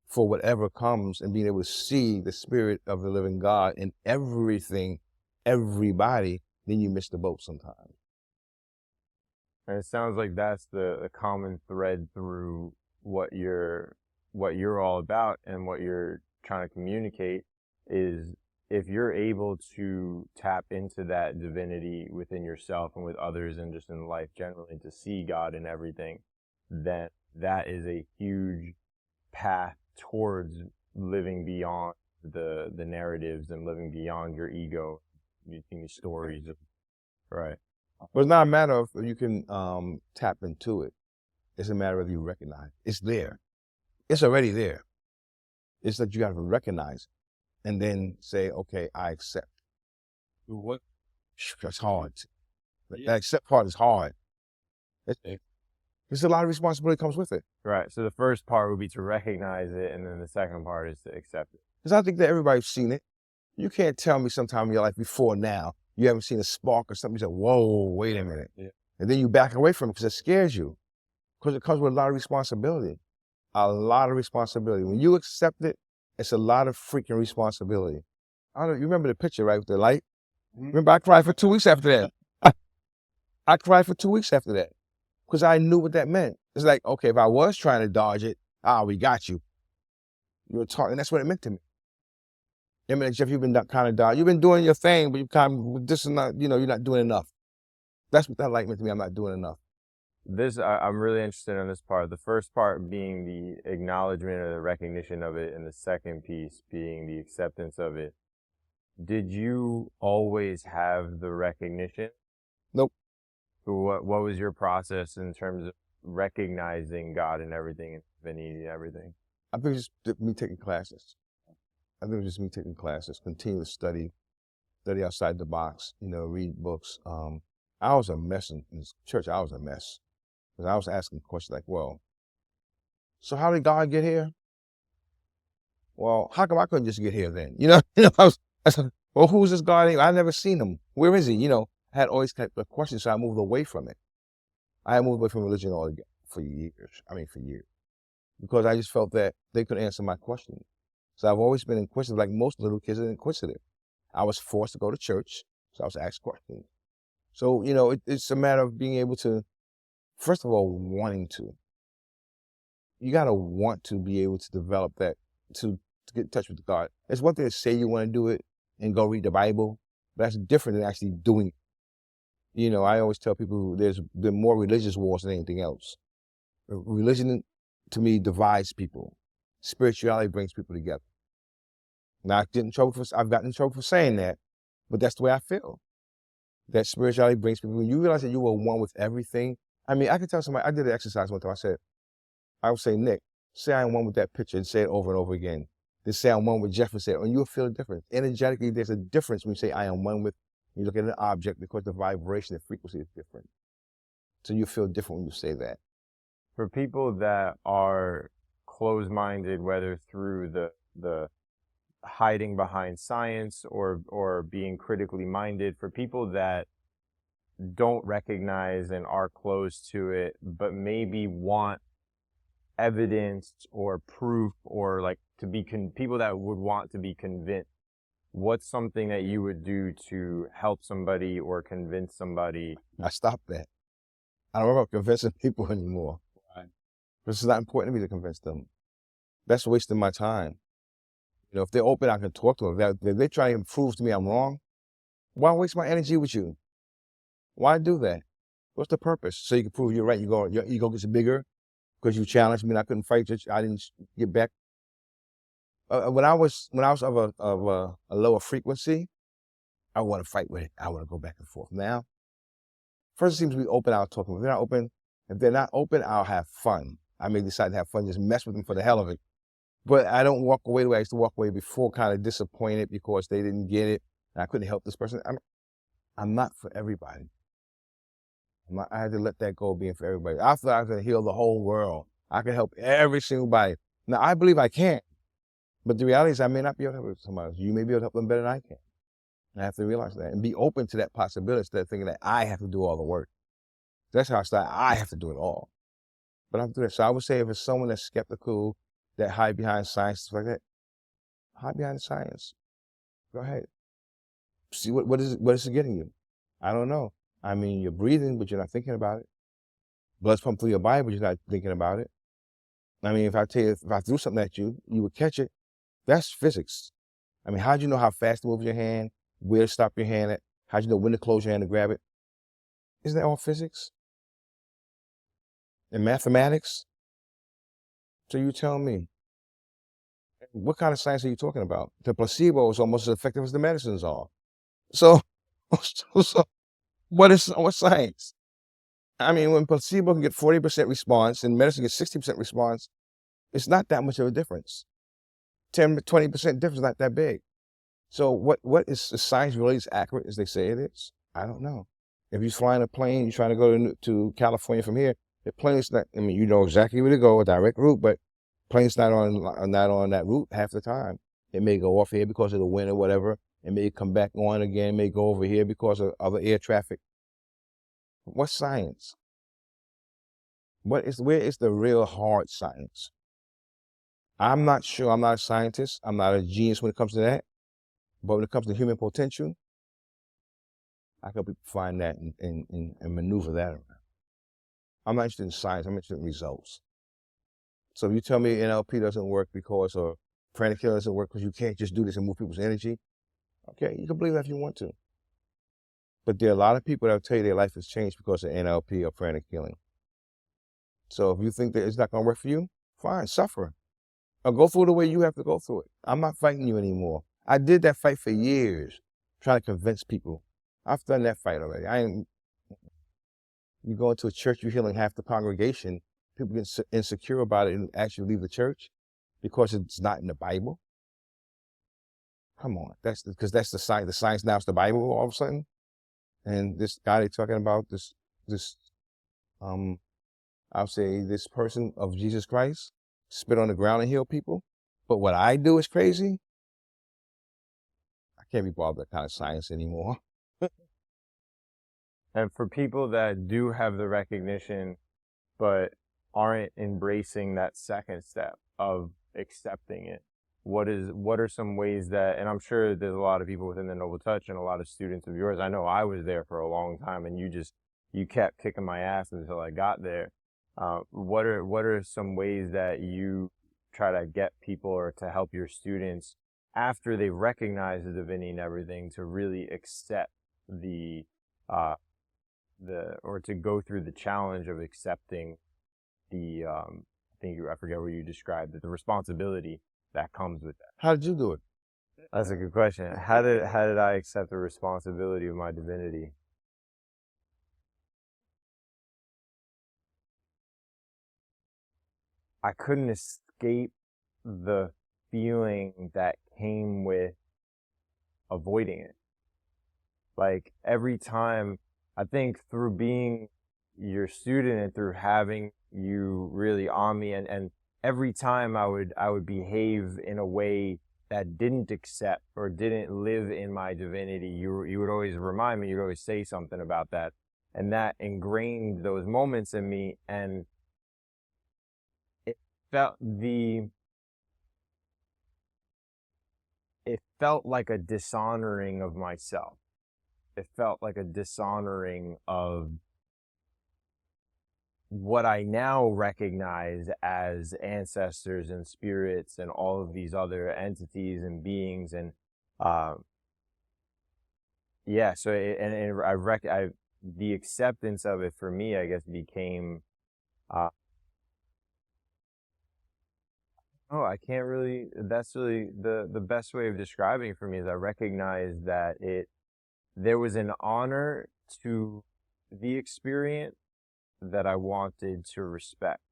for whatever comes and being able to see the Spirit of the living God in everything, everybody, then you miss the boat sometimes. And it sounds like that's the common thread through what you're all about and what you're trying to communicate is, if you're able to tap into that divinity within yourself and with others and just in life generally, to see God in everything, then that is a huge path towards living beyond the narratives and living beyond your ego, using stories. Right. But it's not a matter of you can tap into it. It's a matter of you recognize it. It's there. It's already there. It's that you got to recognize it and then say, okay, I accept. What? That's hard. That accept part is hard. There's a lot of responsibility comes with it. Right. So the first part would be to recognize it, and then the second part is to accept it. Because I think that everybody's seen it. You can't tell me sometime in your life before now you haven't seen a spark or something. You say, whoa, wait a minute. Yeah. And then you back away from it because it scares you. Because it comes with a lot of responsibility. A lot of responsibility. When you accept it, it's a lot of freaking responsibility. I don't know, you remember the picture, right, with the light? Mm-hmm. Remember, I cried for 2 weeks after that. I cried for 2 weeks after that because I knew what that meant. It's like, okay, if I was trying to dodge it, we got you. You were talking, and that's what it meant to me. I mean, Jeff, you've been kind of dodging. You've been doing your thing, but you kind of, this is not, you're not doing enough. That's what that light meant to me. I'm not doing enough. I'm really interested in this part. The first part being the acknowledgement or the recognition of it, and the second piece being the acceptance of it. Did you always have the recognition? Nope. What was your process in terms of recognizing God in everything and divinity and everything? I think it's just me taking classes. Continue to study outside the box, read books. I was a mess in church. I was a mess. Because I was asking questions like, well, so how did God get here? Well, how come I couldn't just get here then? I said, well, who's this God? I never seen him. Where is he? I had always kept of questions, so I moved away from it. I had moved away from religion altogether for years. Because I just felt that they could answer my questions. So I've always been inquisitive, like most little kids are inquisitive. I was forced to go to church, so I was asked questions. So, it's a matter of being able to, first of all, wanting to. You got to want to be able to develop that, to to get in touch with God. It's one thing to say you want to do it and go read the Bible, but that's different than actually doing it. You know, I always tell people there's been more religious wars than anything else. Religion, to me, divides people. Spirituality brings people together. Now, I've gotten in trouble for saying that, but that's the way I feel. That spirituality brings people. When you realize that you are one with everything, I mean, I could tell somebody, I did an exercise one time. I would say, Nick, say I'm one with that picture and say it over and over again. Then say I'm one with Jeff and say it, and you'll feel a difference. Energetically, there's a difference when you say I am one with, you look at an object because the vibration and frequency is different. So you feel different when you say that. For people that are closed-minded, whether through the hiding behind science or being critically minded, for people that don't recognize and are closed to it, but maybe want evidence or proof, or like to be people that would want to be convinced, what's something that you would do to help somebody or convince somebody? I stopped that. I don't worry about convincing people anymore. Right. This is not important to me to convince them. That's wasting my time. You know, if they're open, I can talk to them. If they try to prove to me I'm wrong, why waste my energy with you? Why do that? What's the purpose? So you can prove you're right. Your ego gets bigger because you challenged me and I couldn't fight you. I didn't get back. When I was of a lower frequency, I want to fight with it. I want to go back and forth. Now, first it seems to be open, I'll talk to them. If they're not open, I'll have fun. I may decide to have fun, just mess with them for the hell of it. But I don't walk away the way I used to walk away before, kind of disappointed because they didn't get it and I couldn't help this person. I'm not for everybody. I had to let that go, being for everybody. I thought I was going to heal the whole world. I can help every single body. Now, I believe I can. But the reality is I may not be able to help somebody else. You may be able to help them better than I can. And I have to realize that and be open to that possibility instead of thinking that I have to do all the work. That's how I start. I have to do it all. But I have to do that. So I would say if it's someone that's skeptical, that hide behind science, stuff like that, hide behind the science. Go ahead. See what is it getting you? I don't know. I mean, you're breathing, but you're not thinking about it. Blood's pumping through your body, but you're not thinking about it. I mean, if I threw something at you, you would catch it. That's physics. I mean, how'd you know how fast to move your hand, where to stop your hand at? How'd you know when to close your hand to grab it? Isn't that all physics? And mathematics? So you tell me, what kind of science are you talking about? The placebo is almost as effective as the medicines are. So what science? I mean, when placebo can get 40% response and medicine gets 60% response, it's not that much of a difference. 10, 20% difference, not that big. So what is the science really as accurate as they say it is? I don't know. If you're flying a plane, you're trying to go to California from here, the plane's not, I mean, you know exactly where to go, a direct route, but plane's not on that route half the time. It may go off here because of the wind or whatever. It may come back on again, may go over here because of other air traffic. What's science? Where is the real hard science? I'm not sure. I'm not a scientist. I'm not a genius when it comes to that. But when it comes to human potential, I can find that and maneuver that around. I'm not interested in science. I'm interested in results. So if you tell me NLP doesn't work or pranic healing doesn't work because you can't just do this and move people's energy, okay, you can believe that if you want to. But there are a lot of people that will tell you their life has changed because of NLP or pranic healing. So if you think that it's not going to work for you, fine, suffer. Or go through the way you have to go through it. I'm not fighting you anymore. I did that fight for years, trying to convince people. I've done that fight already. You go into a church, you're healing half the congregation, people get insecure about it and actually leave the church because it's not in the Bible. Come on, that's the science. The science now is the Bible all of a sudden. And this guy they're talking about, I'll say this person of Jesus Christ, spit on the ground and heal people. But what I do is crazy. I can't be bothered with that kind of science anymore. And for people that do have the recognition, but aren't embracing that second step of accepting it, what are some ways that, and I'm sure there's a lot of people within the Noble Touch and a lot of students of yours. I know I was there for a long time and you kept kicking my ass until I got there. What are some ways that you try to get people or to help your students after they recognize the divinity and everything to really accept or to go through the challenge of accepting I forget what you described, the responsibility that comes with that. How did you do it? That's a good question. How did I accept the responsibility of my divinity? I couldn't escape the feeling that came with avoiding it. Like every time, I think through being your student and through having you really on me, and every time I would behave in a way that didn't accept or didn't live in my divinity, you would always remind me, you'd always say something about that. And that ingrained those moments in me, and it felt it felt like a dishonoring of myself. It felt like a dishonoring of what I now recognize as ancestors and spirits and all of these other entities and beings. And yeah, so the acceptance of it for me, I guess, became I can't really, that's really the best way of describing it for me is I recognize that there was an honor to the experience that I wanted to respect.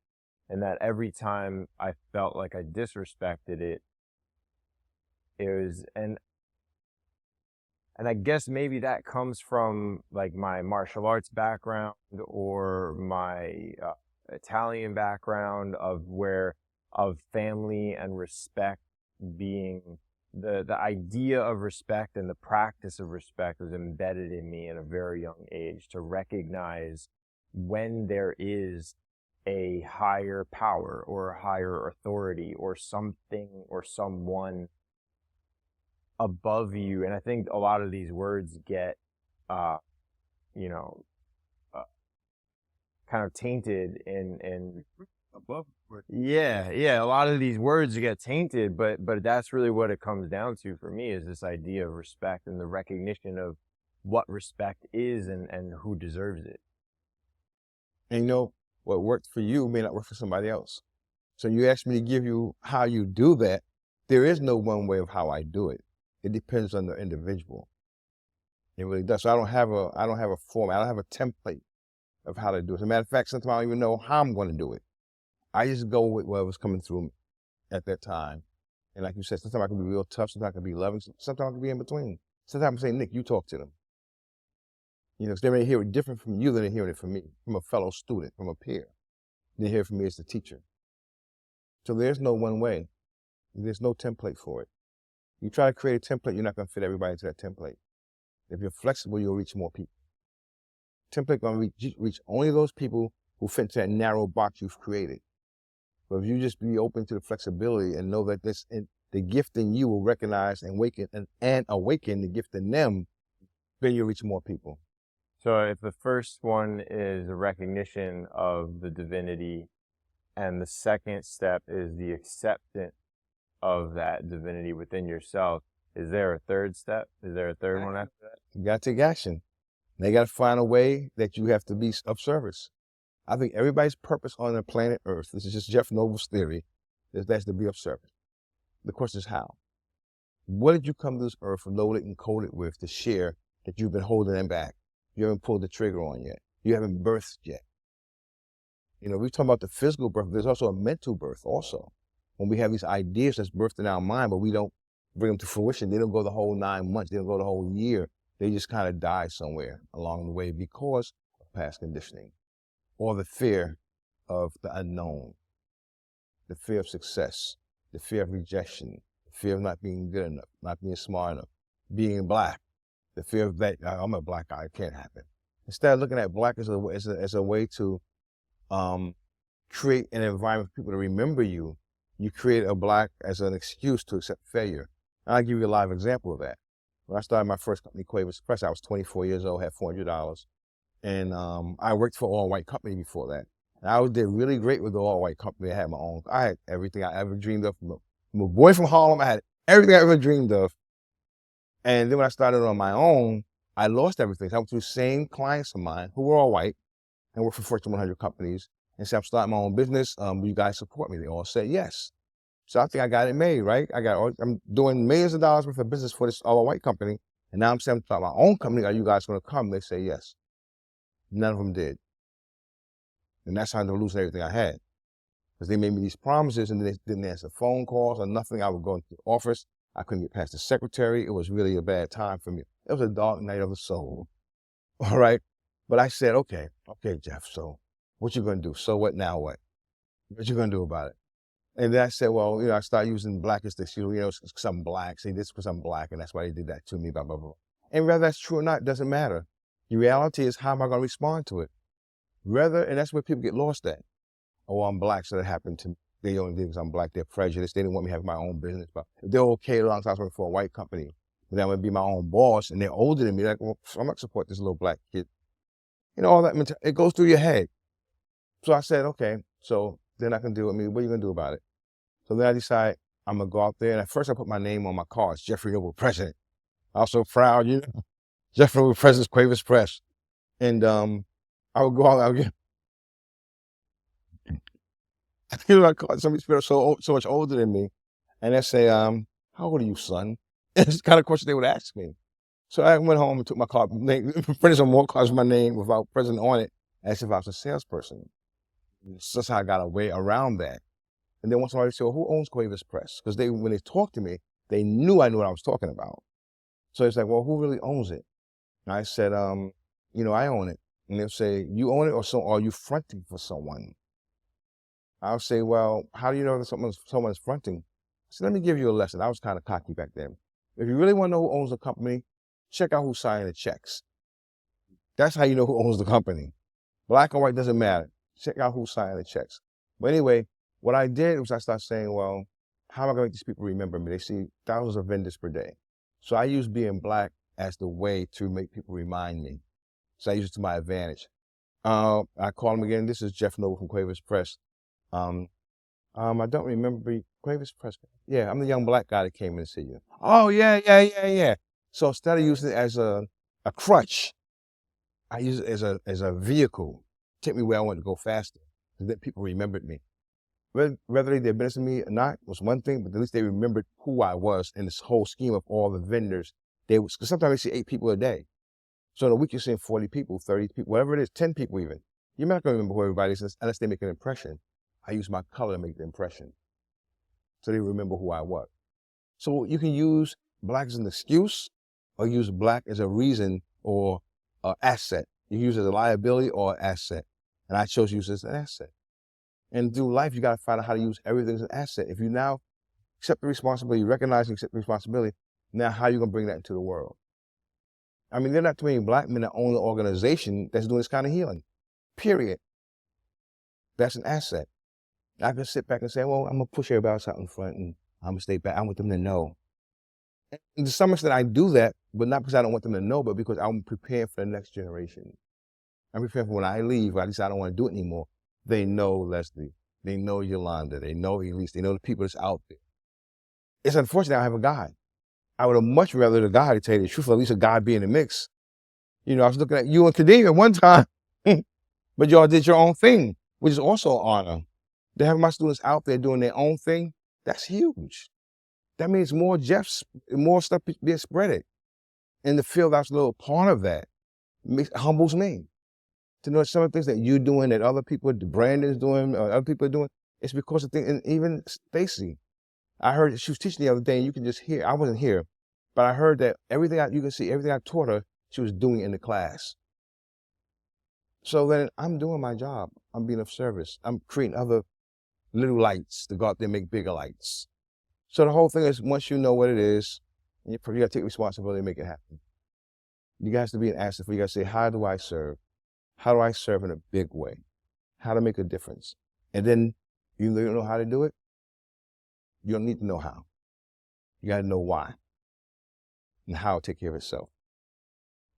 And that every time I felt like I disrespected it, and I guess maybe that comes from like my martial arts background or my Italian background of family and respect being the idea of respect and the practice of respect was embedded in me at a very young age, to recognize when there is a higher power or a higher authority or something or someone above you. And I think a lot of these words get, you know, kind of tainted in Above. yeah, a lot of these words get tainted, but that's really what it comes down to for me, is this idea of respect and the recognition of what respect is and who deserves it. And you know, what worked for you may not work for somebody else. So you asked me to give you how you do that. There is no one way of how I do it. It depends on the individual. It really does. So I don't have a form. I don't have a template of how to do it. As a matter of fact, sometimes I don't even know how I'm going to do it. I just go with whatever's coming through me at that time. And like you said, sometimes I can be real tough, sometimes I can be loving, sometimes I can be in between. Sometimes I say, Nick, you talk to them. You know, because they may hear it different from you than they're hearing it from me, from a fellow student, from a peer. They hear it from me as the teacher. So there's no one way. There's no template for it. You try to create a template, you're not going to fit everybody into that template. If you're flexible, you'll reach more people. Template going to reach only those people who fit into that narrow box you've created. But if you just be open to the flexibility and know that the gift in you will recognize and awaken the gift in them, then you'll reach more people. So if the first one is a recognition of the divinity, and the second step is the acceptance of that divinity within yourself, is there a third step? Is there a third one after that? You got to take action. They got to find a way that you have to be of service. I think everybody's purpose on the planet Earth, this is just Jeff Noble's theory, is that's to be of service. The question is how? What did you come to this earth loaded and coated with to share that you've been holding them back? You haven't pulled the trigger on yet. You haven't birthed yet. You know, we talk about the physical birth, there's also a mental birth also. When we have these ideas that's birthed in our mind, but we don't bring them to fruition, they don't go the whole 9 months, they don't go the whole year. They just kind of die somewhere along the way because of past conditioning or the fear of the unknown, the fear of success, the fear of rejection, the fear of not being good enough, not being smart enough, being black, the fear of that, I'm a black guy, it can't happen. Instead of looking at black as a way to create an environment for people to remember you, you create a black as an excuse to accept failure. And I'll give you a live example of that. When I started my first company, Quavers Press, I was 24 years old, had $400. And I worked for an all-white company before that. And I did really great with the all-white company. I had everything I ever dreamed of. I'm a boy from Harlem. I had everything I ever dreamed of. And then when I started on my own, I lost everything. So I went to the same clients of mine who were all white and worked for Fortune 100 companies and said, I'm starting my own business. Will you guys support me? They all said yes. So I think I got it made, right? I'm doing millions of dollars worth of business for this all white company. And now I'm saying, I'm starting my own company. Are you guys going to come? They say yes. None of them did. And that's how I'm losing everything I had. Because they made me these promises and they didn't answer phone calls or nothing. I would go into the office. I couldn't get past the secretary. It was really a bad time for me. It was a dark night of the soul. All right. But I said, okay, Jeff, so what you going to do? So what now what? What you going to do about it? And then I said, well, I started using black as the shield, because I'm black. Say this because I'm black, and that's why they did that to me, blah, blah, blah. And whether that's true or not, doesn't matter. The reality is, how am I going to respond to it? And that's where people get lost at. Oh, I'm black, so that happened to me. They only did because I'm black. They're prejudiced. They didn't want me having my own business. But if they're okay as long as I was working for a white company, but then I'm going to be my own boss, and they're older than me, like, well, I'm not support this little black kid. All that, it goes through your head. So I said, okay, so they're not going to deal with me. What are you going to do about it? So then I decided I'm going to go out there. And at first I put my name on my cards, Jeffrey Noble, president. I was so proud, Jeffrey Noble, president, Quavers Press. And I would go out, I would get, I caught somebody so much older than me. And they say, how old are you, son? It's the kind of question they would ask me. So I went home and took my card, printed some more cards with my name without president on it, as if I was a salesperson. So that's how I got a way around that. And then once in a while, they say, well, who owns Quavers Press? Because when they talked to me, they knew I knew what I was talking about. So it's like, well, who really owns it? And I said, I own it. And they'll say, you own it, or are you fronting for someone? I'll say, well, how do you know that someone is fronting? I said, let me give you a lesson. I was kind of cocky back then. If you really want to know who owns the company, check out who's signing the checks. That's how you know who owns the company. Black or white, doesn't matter. Check out who's signing the checks. But anyway, what I did was I started saying, well, how am I going to make these people remember me? They see thousands of vendors per day. So I use being black as the way to make people remind me. So I use it to my advantage. I call them again. This is Jeff Noble from Quavers Press. I don't remember Quavers Press. Yeah, I'm the young black guy that came in to see you. Oh, yeah. So instead of using it as a crutch, I use it as a vehicle. Take me where I want to go faster. And then people remembered me. Whether they did business with me or not was one thing, but at least they remembered who I was in this whole scheme of all the vendors. Because sometimes they see 8 people a day. So in a week you're seeing 40 people, 30 people, whatever it is, 10 people even. You're not going to remember who everybody is unless they make an impression. I use my color to make the impression. So they remember who I was. So you can use black as an excuse or use black as a reason or an asset. You use it as a liability or an asset. And I chose to use it as an asset. And through life, you got to find out how to use everything as an asset. If you now accept the responsibility, recognize and accept the responsibility, now how are you going to bring that into the world? I mean, there are not too many black men that own an organization that's doing this kind of healing, period. That's an asset. I can sit back and say, well, I'm going to push everybody else out in front and I'm going to stay back. I want them to know. And to some extent, I do that, but not because I don't want them to know, but because I'm preparing for the next generation. I'm preparing for when I leave, or at least I don't want to do it anymore. They know Leslie. They know Yolanda. They know Elise. They know the people that's out there. It's unfortunate I don't have a guy. I would have much rather the guy, to tell you the truth, at least a guy be in the mix. I was looking at you and Kadeem at one time, but y'all did your own thing, which is also an honor. To have my students out there doing their own thing, that's huge. That means more Jeffs, more stuff being spreaded. In the field, that's a little part of that. It humbles me. To know some of the things that you're doing, that other people, Brandon's doing, or other people are doing, it's because of things. And even Stacy, I heard she was teaching the other day, and you can just hear. I wasn't here, but I heard that you can see everything I taught her, she was doing in the class. So then I'm doing my job. I'm being of service. I'm creating other little lights to go out there and make bigger lights. So the whole thing is, once you know what it is, you got to take responsibility and make it happen. You guys have to be an asset for you guys to say, how do I serve? How do I serve in a big way? How to make a difference? And then you don't know how to do it. You don't need to know how. You got to know why. And how to take care of itself.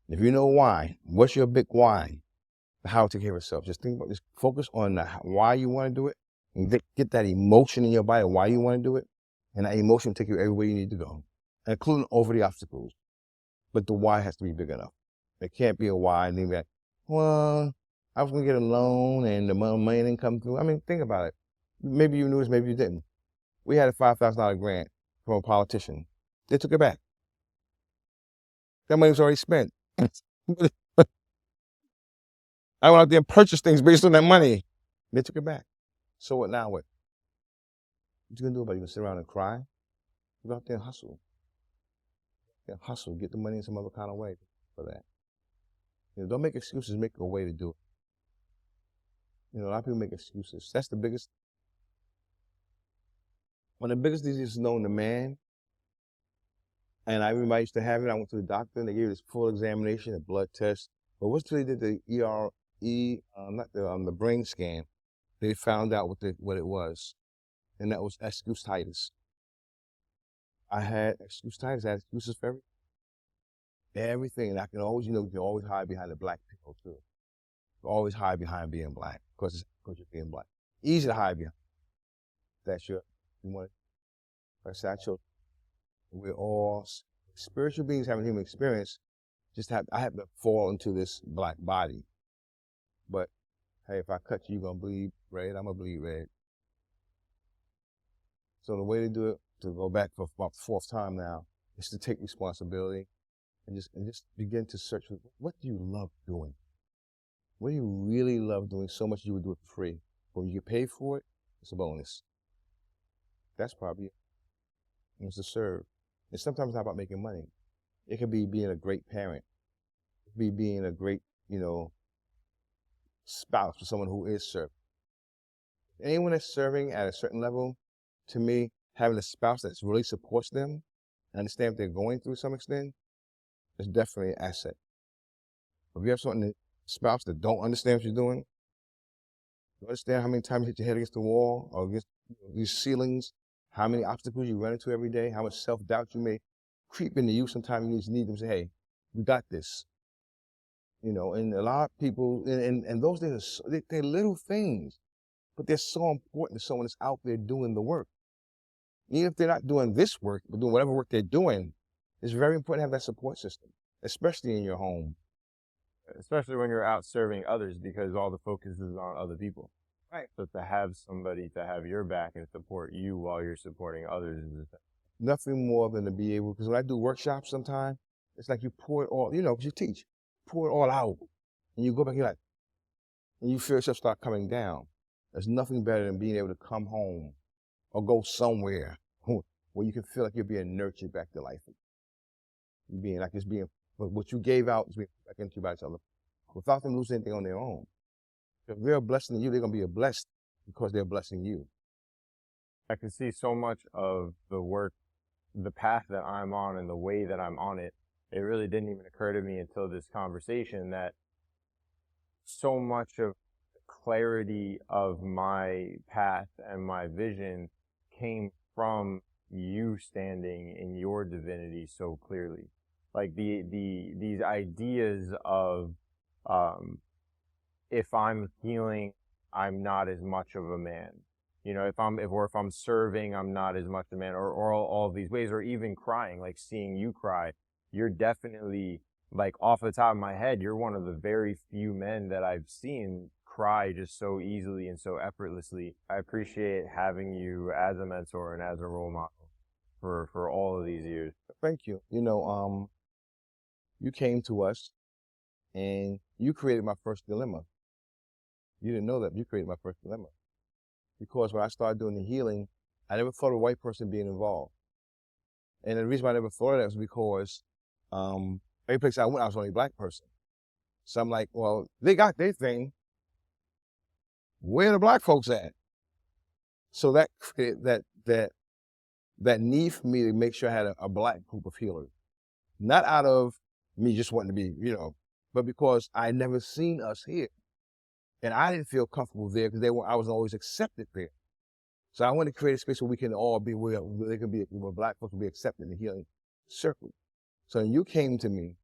If you know why, what's your big why? how to take care of yourself. Just think about, just focus on why you want to do it, and get that emotion in your body why you want to do it, and that emotion will take you everywhere you need to go, including over the obstacles. But the why has to be big enough. It can't be a why and then be like, well, I was gonna get a loan and the money didn't come through. I mean, think about it. Maybe you knew this, maybe you didn't. We had a $5,000 grant from a politician. They took it back. That money was already spent. I went out there and purchased things based on that money. They took it back. So what now? What you gonna do about it? You gonna sit around and cry? You go out there and hustle. Yeah, hustle. Get the money in some other kind of way for that. Don't make excuses. Make a way to do it. A lot of people make excuses. That's the biggest. One of the biggest diseases known to man. And I remember I used to have it. I went to the doctor and they gave me this full examination, a blood test. But once they did the the brain scan, they found out what it was, and that was excusitis. I had excusitis. I had excuses for everything, and I can always, you can always hide behind the black people too. You always hide behind being black because you're being black. Easy to hide behind. That's you want. Like I said, we're all spiritual beings having human experience. I have to fall into this black body. But hey, if I cut you, you're gonna bleed red. I'm gonna bleed red. So the way to do it, to go back for about the fourth time now, is to take responsibility and just begin to search for what do you love doing? What do you really love doing so much you would do it for free? When you get paid for it, it's a bonus. That's probably it. It's to serve. And sometimes it's not about making money. It could be being a great parent. It could be being a great, spouse for someone who is serving. Anyone that's serving at a certain level, to me, having a spouse that really supports them and understand what they're going through to some extent is definitely an asset. If you have a spouse that don't understand what you're doing, you understand how many times you hit your head against the wall or against these ceilings, how many obstacles you run into every day, how much self-doubt you may creep into you. Sometimes you just need them to say, hey, we got this. And a lot of people, and those things, they're little things, but they're so important to someone that's out there doing the work. Even if they're not doing this work, but doing whatever work they're doing, it's very important to have that support system, especially in your home. Especially when you're out serving others, because all the focus is on other people. Right. So to have somebody to have your back and support you while you're supporting others is nothing more than to be able, because when I do workshops sometimes, it's like you pour it all, because you teach, pour it all out. And you go back, and you feel yourself start coming down. There's nothing better than being able to come home or go somewhere where you can feel like you're being nurtured back to life. What you gave out is being back into you by each other without them losing anything on their own. If they're a blessing to you, they're going to be a blessed because they're blessing you. I can see so much of the work, the path that I'm on and the way that I'm on it. It really didn't even occur to me until this conversation that so much of the clarity of my path and my vision came from you standing in your divinity so clearly. Like these ideas of, if I'm healing, I'm not as much of a man. If I'm serving, I'm not as much a man, or all of these ways, or even crying, like seeing you cry. You're definitely, like, off the top of my head, you're one of the very few men that I've seen cry just so easily and so effortlessly. I appreciate having you as a mentor and as a role model for all of these years. Thank you. You came to us and you created my first dilemma. You didn't know that, but you created my first dilemma. Because when I started doing the healing, I never thought of a white person being involved. And the reason why I never thought of that was because every place I went, I was the only black person. So I'm like, well, they got their thing. Where the black folks at? So that created that need for me to make sure I had a black group of healers. Not out of me just wanting to be, but because I never seen us here. And I didn't feel comfortable there because I wasn't always accepted there. So I wanted to create a space where we can all be, where black folks will be accepted in the healing circle. So you came to me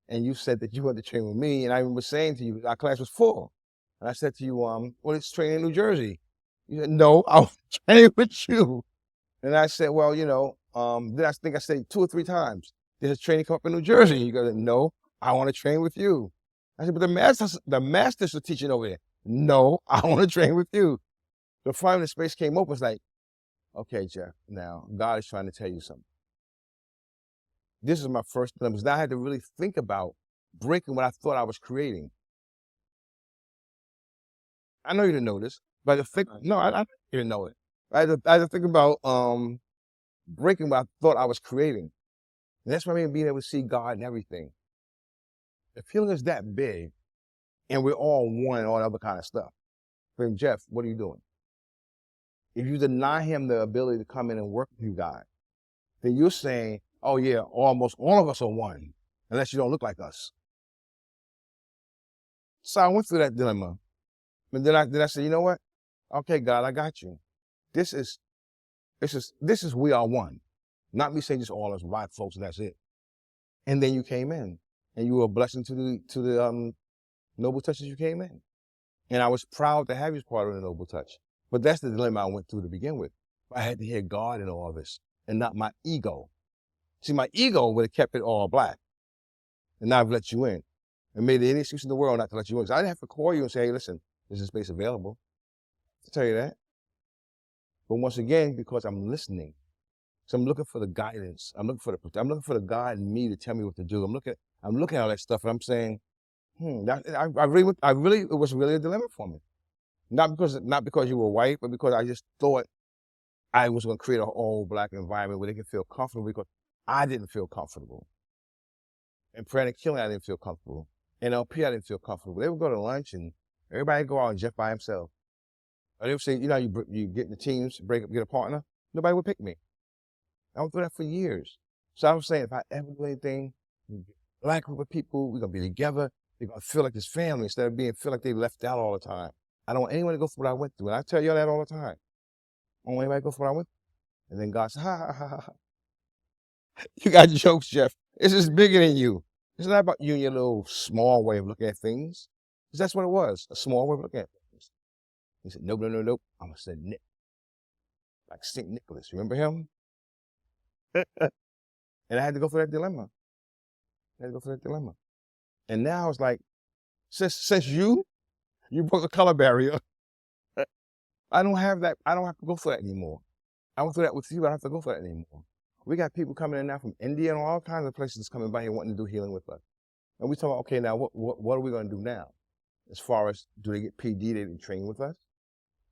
and you said that you wanted to train with me, and I remember saying to you, our class was full. And I said to you, well, it's training in New Jersey. You said, no, I want to train with you. And I said, well, then I think I said 2 or 3 times, there's a training come up in New Jersey. You go, no, I want to train with you. I said, but the masters are teaching over there. No, I want to train with you. So finally the space came open. It's like, okay, Jeff, now God is trying to tell you something. This is my first dilemma, because now I had to really think about breaking what I thought I was creating. I know you didn't know this, but I didn't know it. I had to think about breaking what I thought I was creating. And that's what I mean, being able to see God in everything. The feeling is that big, and we're all one and all that other kind of stuff. Then Jeff, what are you doing? If you deny him the ability to come in and work with you, God, then you're saying, oh yeah, almost all of us are one, unless you don't look like us. So I went through that dilemma. But then I said, you know what? Okay, God, I got you. This is we are one. Not me saying just all us white folks and that's it. And then you came in, and you were a blessing to the Noble Touch as you came in. And I was proud to have you as part of the Noble Touch. But that's the dilemma I went through to begin with. I had to hear God in all this, and not my ego. See, my ego would have kept it all black. And now I've let you in. And made any excuse in the world not to let you in. Because I didn't have to call you and say, hey, listen, there's a space available. I'll tell you that. But once again, because I'm listening. So I'm looking for the guidance. I'm looking for the God in me to tell me what to do. I'm looking at all that stuff, and I'm saying, it was really a dilemma for me. Not because you were white, but because I just thought I was going to create a all black environment where they could feel comfortable, because I didn't feel comfortable. In Prayer and Killing, I didn't feel comfortable. In LP, I didn't feel comfortable. They would go to lunch and everybody would go out and Jeff by himself. Or they would say, you get in the teams, break up, get a partner. Nobody would pick me. I went through that for years. So I was saying, if I ever do anything, black group of people, we're going to be together. They're going to feel like this family instead of feel like they left out all the time. I don't want anyone to go through what I went through. And I tell y'all that all the time. I don't want anybody to go through what I went through. And then God said, ha, ha, ha, ha. You got jokes, Jeff. This is bigger than you. It's not about you and your little small way of looking at things. Because that's what it was, a small way of looking at things. He said, nope. I'm going to say Nick. Like St. Nicholas. Remember him? And I had to go for that dilemma. And now it's like, since you broke the color barrier, I don't have to go for that anymore. I went through that with you, I don't have to go for that anymore. We got people coming in now from India and all kinds of places coming by here wanting to do healing with us. And we talk about, okay, now what are we going to do now? As far as, do they get PD, they didn't train with us?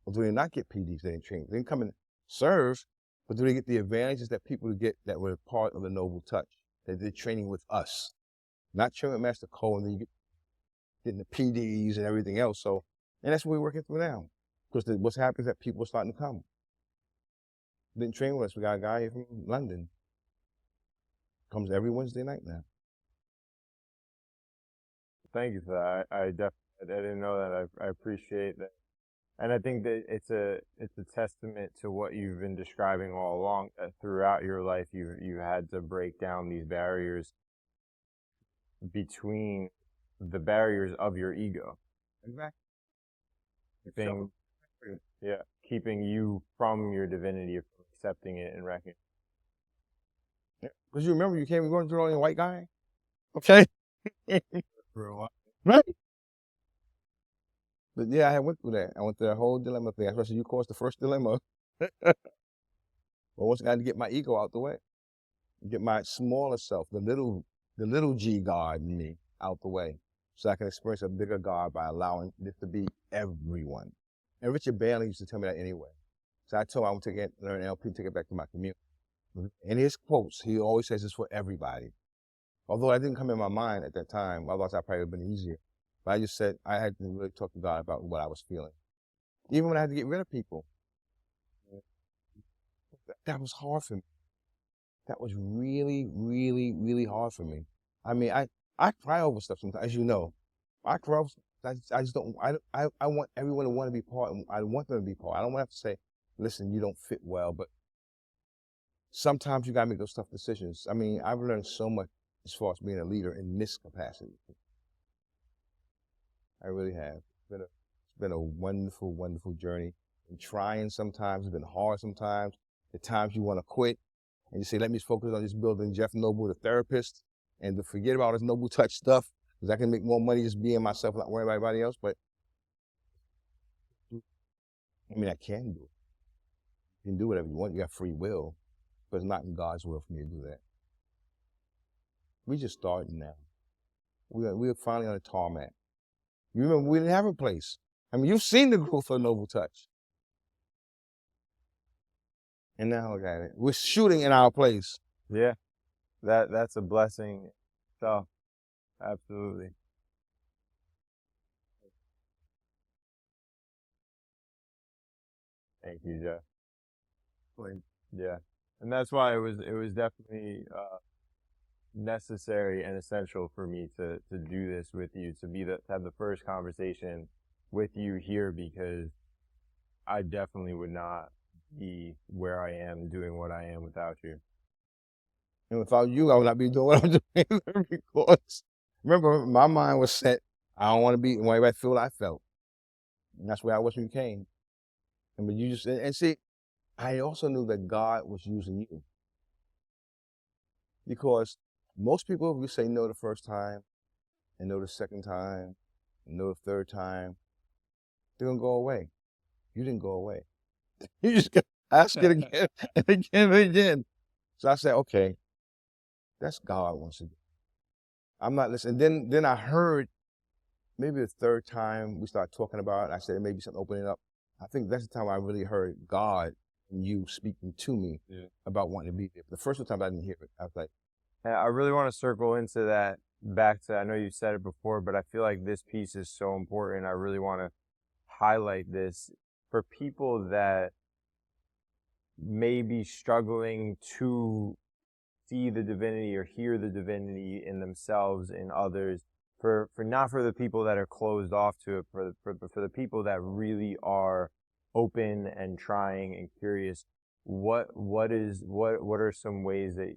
Or do they not get PDs, they didn't train? They didn't come and serve, but do they get the advantages that people get that were part of the Noble Touch? That they're training with us. Not training with Master Cole, and then you getting the PDs and everything else. So, and that's what we're working through now. Because what's happening is that people are starting to come. Didn't train with us. We got a guy here from London. Comes every Wednesday night now. Thank you for that. I didn't know that. I appreciate that. And I think that it's a testament to what you've been describing all along, that throughout your life you had to break down these barriers between the barriers of your ego. Exactly. Keeping you from your divinity, from accepting it and recognizing. Yeah. Because you remember, you came going through only a white guy. Okay. Right. But yeah, I went through that. I went through that whole dilemma thing. Especially you caused the first dilemma. But once I had to get my ego out the way, get my smaller self, the little G God in me out the way, so I can experience a bigger God by allowing this to be everyone. And Richard Bailey used to tell me that anyway. So I told him I want to learn NLP, take it back to my community. In his quotes, he always says it's for everybody. Although that didn't come in my mind at that time, otherwise I probably would have been easier. But I just said I had to really talk to God about what I was feeling. Even when I had to get rid of people. That was hard for me. That was really, really, really hard for me. I mean, I cry over stuff sometimes, as you know. I cry over stuff. I just don't, I want everyone to want to be part, and I want them to be part. I don't want to have to say, listen, you don't fit well, but sometimes you got to make those tough decisions. I mean, I've learned so much. as far as being a leader in this capacity. I really have. It's been a wonderful, wonderful journey. Been trying sometimes, it's been hard sometimes. The times you want to quit and you say, let me focus on just building Jeff Noble, the therapist, and to forget about this Noble Touch stuff, because I can make more money just being myself, not worrying about everybody else. But I mean, I can do it. You can do whatever you want. You have free will, but it's not in God's will for me to do that. We just starting now. We're finally on a tarmac. You remember, we didn't have a place. I mean, you've seen the growth of Noble Touch. And now look at it. We're shooting in our place. Yeah, that's a blessing. So, absolutely. Thank you, Jeff. Yeah, and that's why it was definitely necessary and essential for me to do this with you, to have the first conversation with you here, because I definitely would not be where I am doing what I am without you. And without you, I would not be doing what I'm doing because remember, my mind was set. I don't want to be when everybody feel what I felt. And that's where I was when you came. And but you just and see, I also knew that God was using you. Because most people, if you say no the first time, and no the second time, and no the third time, they're gonna go away. You didn't go away. You just kept asking again and again and again. So I said, okay, that's God wants to do. I'm not listening. Then I heard maybe the third time we started talking about it, I said, maybe something opening up. I think that's the time I really heard God and you speaking to me about wanting to be there. The first time I didn't hear it, I was like, I really want to circle into that back to, I know you said it before, but I feel like this piece is so important. I really want to highlight this for people that may be struggling to see the divinity or hear the divinity in themselves, in others, for not for the people that are closed off to it, for the people that really are open and trying and curious. What are some ways that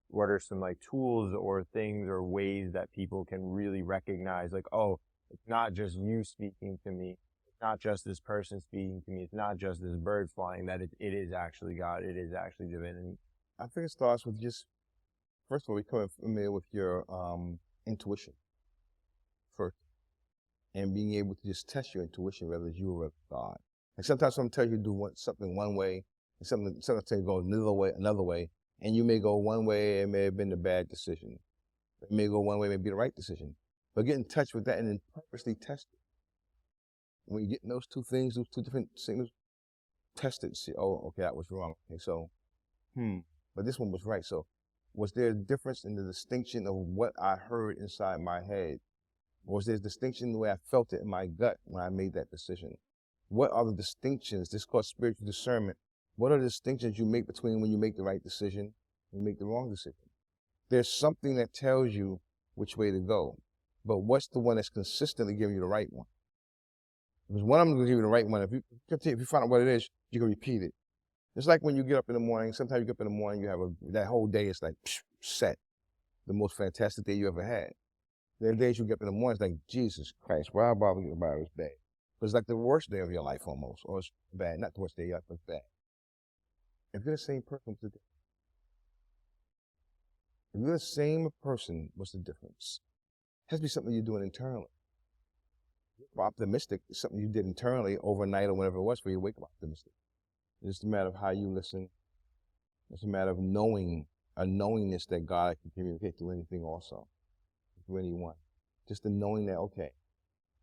what are some like tools or things or ways that people can really recognize, like, oh, it's not just you speaking to me, it's not just this person speaking to me, it's not just this bird flying, that it is actually God, it is actually divinity? I think it starts with just, first of all, becoming familiar with your intuition first, and being able to just test your intuition, whether it's you or God. And sometimes someone tells you to do something one way, and sometimes tells you to go another way, and you may go one way, it may have been the bad decision. It may go one way, it may be the right decision. But get in touch with that and then purposely test it. When you get those two things, those two different signals, test it, see, oh, okay, that was wrong. Okay, so, but this one was right. So was there a difference in the distinction of what I heard inside my head? Or was there a distinction in the way I felt it in my gut when I made that decision? What are the distinctions? This is called spiritual discernment. What are the distinctions you make between when you make the right decision and you make the wrong decision? There's something that tells you which way to go, but what's the one that's consistently giving you the right one? Because one of them will give you the right one. If you find out what it is, you can repeat it. It's like when you get up in the morning, sometimes you get up in the morning, you have that whole day is like set, the most fantastic day you ever had. There are days you get up in the morning, it's like, Jesus Christ, why bother you about this day? Because it's like the worst day of your life almost, or it's bad, not the worst day of your life, but it's bad. If you're the same person, what's the difference? If you're the same person, what's the difference? It has to be something you're doing internally. If you're optimistic, it's something you did internally overnight or whatever it was for you to wake up optimistic. It's just a matter of how you listen. It's a matter of knowing, a knowingness that God can communicate through anything also, through anyone. Just the knowing that, okay,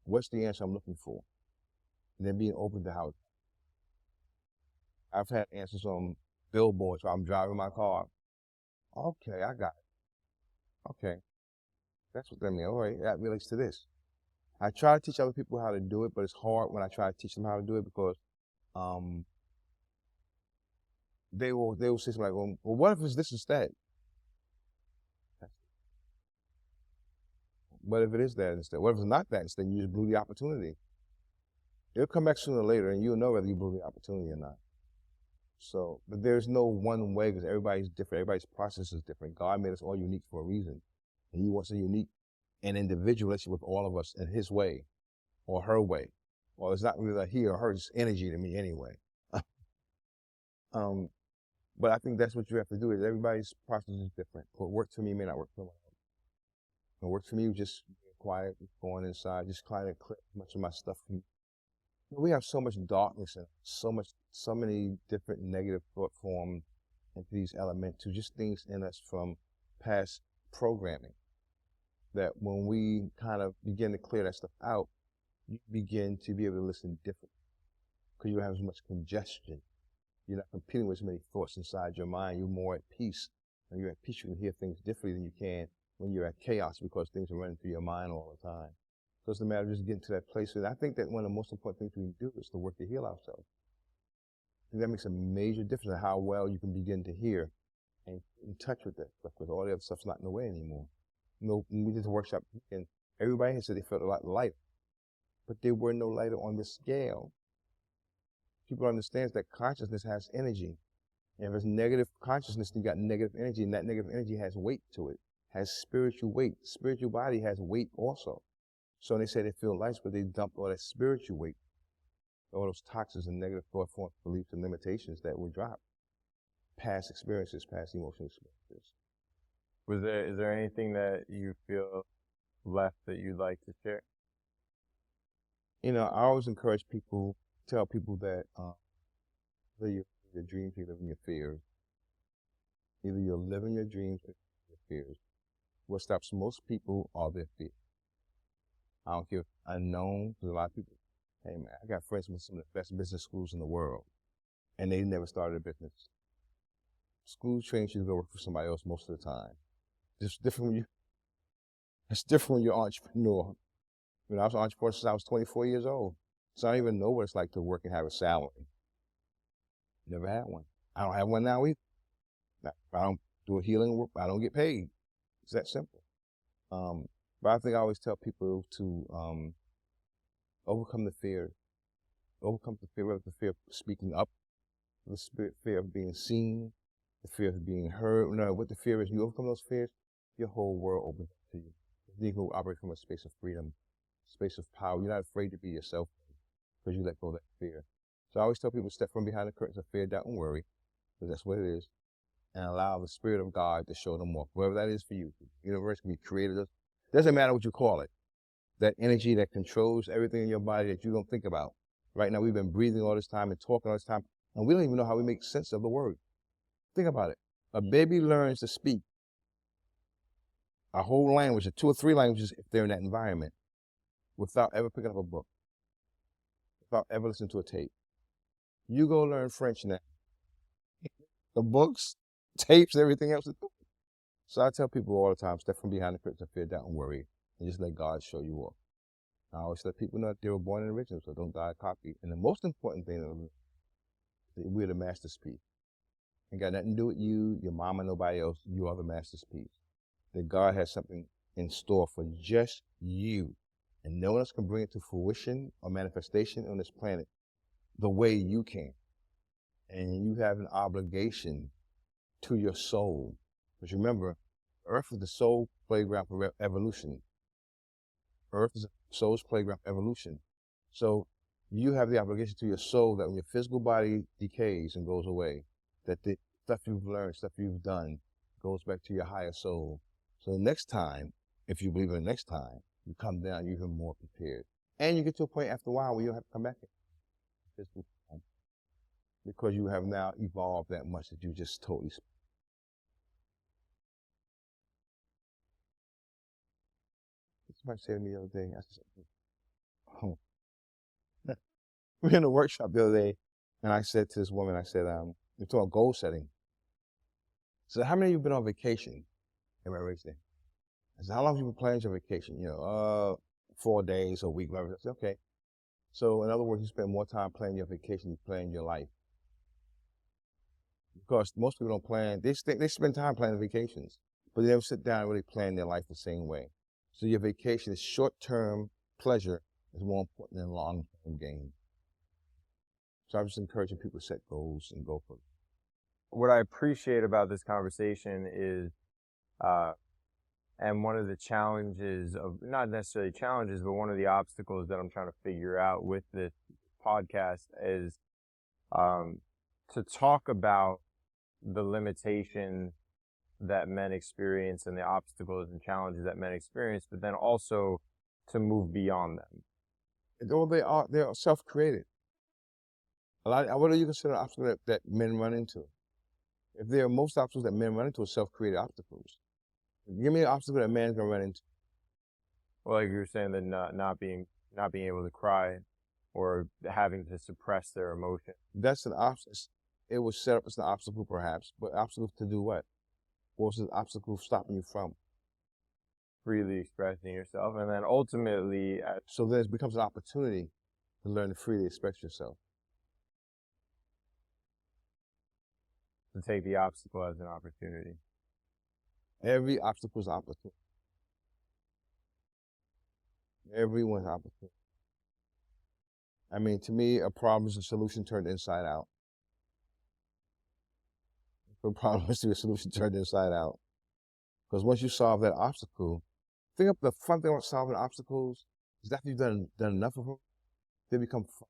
what's the answer I'm looking for? And then being open to how. I've had answers on billboards while I'm driving my car. Okay, I got it. Okay, that's what that means. All right, that relates to this. I try to teach other people how to do it, but it's hard when I try to teach them how to do it because they will say something like, well, what if it's this instead? What if it is that instead? What if it's not that instead? You just blew the opportunity. It'll come back sooner or later, and you'll know whether you blew the opportunity or not. So, but there's no one way because everybody's different. Everybody's process is different. God made us all unique for a reason. And he wants a unique and individual relationship with all of us in his way or her way. Well, it's not really a he or her, it's energy to me anyway. um, but I think that's what you have to do is everybody's process is different. What worked for me may not work for anyone else. What worked for me was just being quiet, going inside, just trying to clear as much of my stuff from. We have so much darkness and so many different negative thought forms into these elementals, just things in us from past programming. That when we kind of begin to clear that stuff out, you begin to be able to listen differently because you don't have as much congestion. You're not competing with as many thoughts inside your mind. You're more at peace. When you're at peace, you can hear things differently than you can when you're at chaos because things are running through your mind all the time. So it's a matter of just getting to that place. And I think that one of the most important things we can do is to work to heal ourselves. And that makes a major difference in how well you can begin to hear and in touch with that stuff because all the other stuff's not in the way anymore. You know, when we did the workshop, and everybody had said they felt a lot lighter, but there were no lighter on the scale. People understand that consciousness has energy. And if it's negative consciousness, you got negative energy, and that negative energy has weight to it, has spiritual weight. Spiritual body has weight also. So they say they feel light, but they dump all that spiritual weight, all those toxins and negative thought forms, beliefs, and limitations that we drop. Past experiences, past emotional experiences. Is there anything that you feel left that you'd like to share? You know, I always encourage people, tell people that live your dreams, you live in your fears. Either you're living your dreams or your fears. What stops most people are their fears. I don't care if unknown, because a lot of people, hey man, I got friends with some of the best business schools in the world, and they never started a business. School trains you to go work for somebody else most of the time. It's different when you're an entrepreneur. I was an entrepreneur since I was 24 years old. So I don't even know what it's like to work and have a salary. Never had one. I don't have one now either. If I don't do a healing work, I don't get paid. It's that simple. But I think I always tell people to overcome the fear. Overcome the fear of speaking up, the fear of being seen, the fear of being heard. No, what the fear is, you overcome those fears, your whole world opens up to you. You can operate from a space of freedom, space of power. You're not afraid to be yourself because you let go of that fear. So I always tell people, step from behind the curtains of fear, doubt, and worry, because that's what it is, and allow the Spirit of God to show them more. Whatever that is for you. The universe can be created. Doesn't matter what you call it. That energy that controls everything in your body that you don't think about. Right now, we've been breathing all this time and talking all this time, and we don't even know how we make sense of the word. Think about it. A baby learns to speak a whole language, or 2 or 3 languages, if they're in that environment, without ever picking up a book, without ever listening to a tape. You go learn French now. The books, tapes, everything else. So I tell people all the time, step from behind the curtains of fear, doubt, and worry, and just let God show you off. I always let people know that they were born in the original, so don't die a copy. And the most important thing is that we're the masterpiece. Ain't got nothing to do with you, your mama, nobody else. You are the masterpiece. That God has something in store for just you. And no one else can bring it to fruition or manifestation on this planet the way you can. And you have an obligation to your soul. Because remember, Earth is the soul playground for evolution. Earth is a soul's playground for evolution. So you have the obligation to your soul that when your physical body decays and goes away, that the stuff you've learned, stuff you've done, goes back to your higher soul. So the next time, if you believe in the next time, you come down, you're even more prepared. And you get to a point after a while where you don't have to come back in physical form because you have now evolved that much that you just totally. Somebody said to me the other day, I said, oh. We were in a workshop the other day, and I said to this woman, I said, we're talking about goal setting. I said, how many of you have been on vacation? Everybody raised their hand. I said, how long have you been planning your vacation? 4 days, a week, whatever. I said, okay. So in other words, you spend more time planning your vacation than planning your life. Because most people don't plan, they spend time planning vacations, but they never sit down and really plan their life the same way. So your vacation is short-term pleasure is more important than long-term gain. So I'm just encouraging people to set goals and go for it. What I appreciate about this conversation is, and one of the challenges of, not necessarily challenges, but one of the obstacles that I'm trying to figure out with this podcast is to talk about the limitations that men experience and the obstacles and challenges that men experience, but then also to move beyond them. Or they are self-created. What do you consider an obstacle that men run into? If there are most obstacles that men run into are self-created obstacles. Give me an obstacle that man's gonna run into. Well, like you were saying, that not being able to cry, or having to suppress their emotion. That's an obstacle. It was set up as an obstacle, perhaps, but obstacle to do what? What's the obstacle stopping you from? Freely expressing yourself, and then ultimately, so then it becomes an opportunity to learn to freely express yourself. To take the obstacle as an opportunity. Every obstacle is an opportunity. Everyone's an opportunity. I mean, to me, a problem is a solution turned inside out. A problem is a solution turned inside out. Because once you solve that obstacle, think of the fun thing about solving obstacles is that you've done enough of them, they become fun.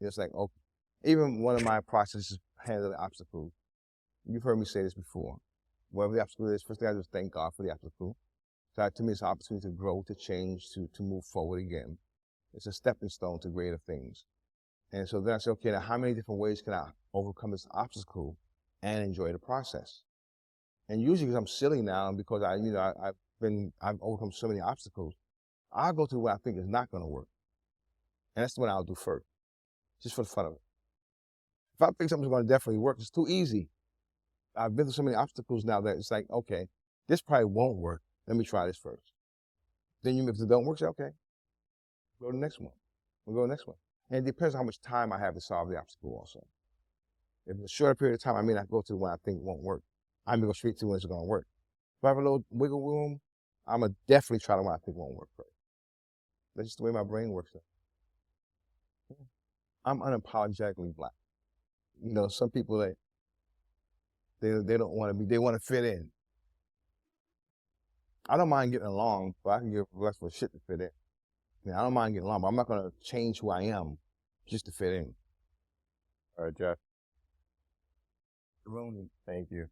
It's like, okay, even one of my processes is handling obstacles. You've heard me say this before. Whatever the obstacle is, first thing I do is thank God for the obstacle. So to me, it's an opportunity to grow, to change, to move forward again. It's a stepping stone to greater things. And so then I say, okay, now how many different ways can I overcome this obstacle and enjoy the process? And usually because I'm silly now and because I've overcome so many obstacles, I'll go to what I think is not going to work. And that's the one I'll do first, just for the fun of it. If I think something's going to definitely work, it's too easy. I've been through so many obstacles now that it's like, okay, this probably won't work. Let me try this first. Then if it don't work, say, okay, go to the next one. We'll go to the next one. And it depends on how much time I have to solve the obstacle also. If it's a shorter period of time, I may not go to the one I think won't work. I may go straight to when it's going to work. If I have a little wiggle room, I'm going to definitely try the one I think won't work first. That's just the way my brain works. I'm unapologetically Black. You know, some people, they don't want to be, they want to fit in. I don't mind getting along, but I can give less of a shit to fit in. I mean, I don't mind getting along, but I'm not going to change who I am just to fit in. All right, Jeff. Thank you.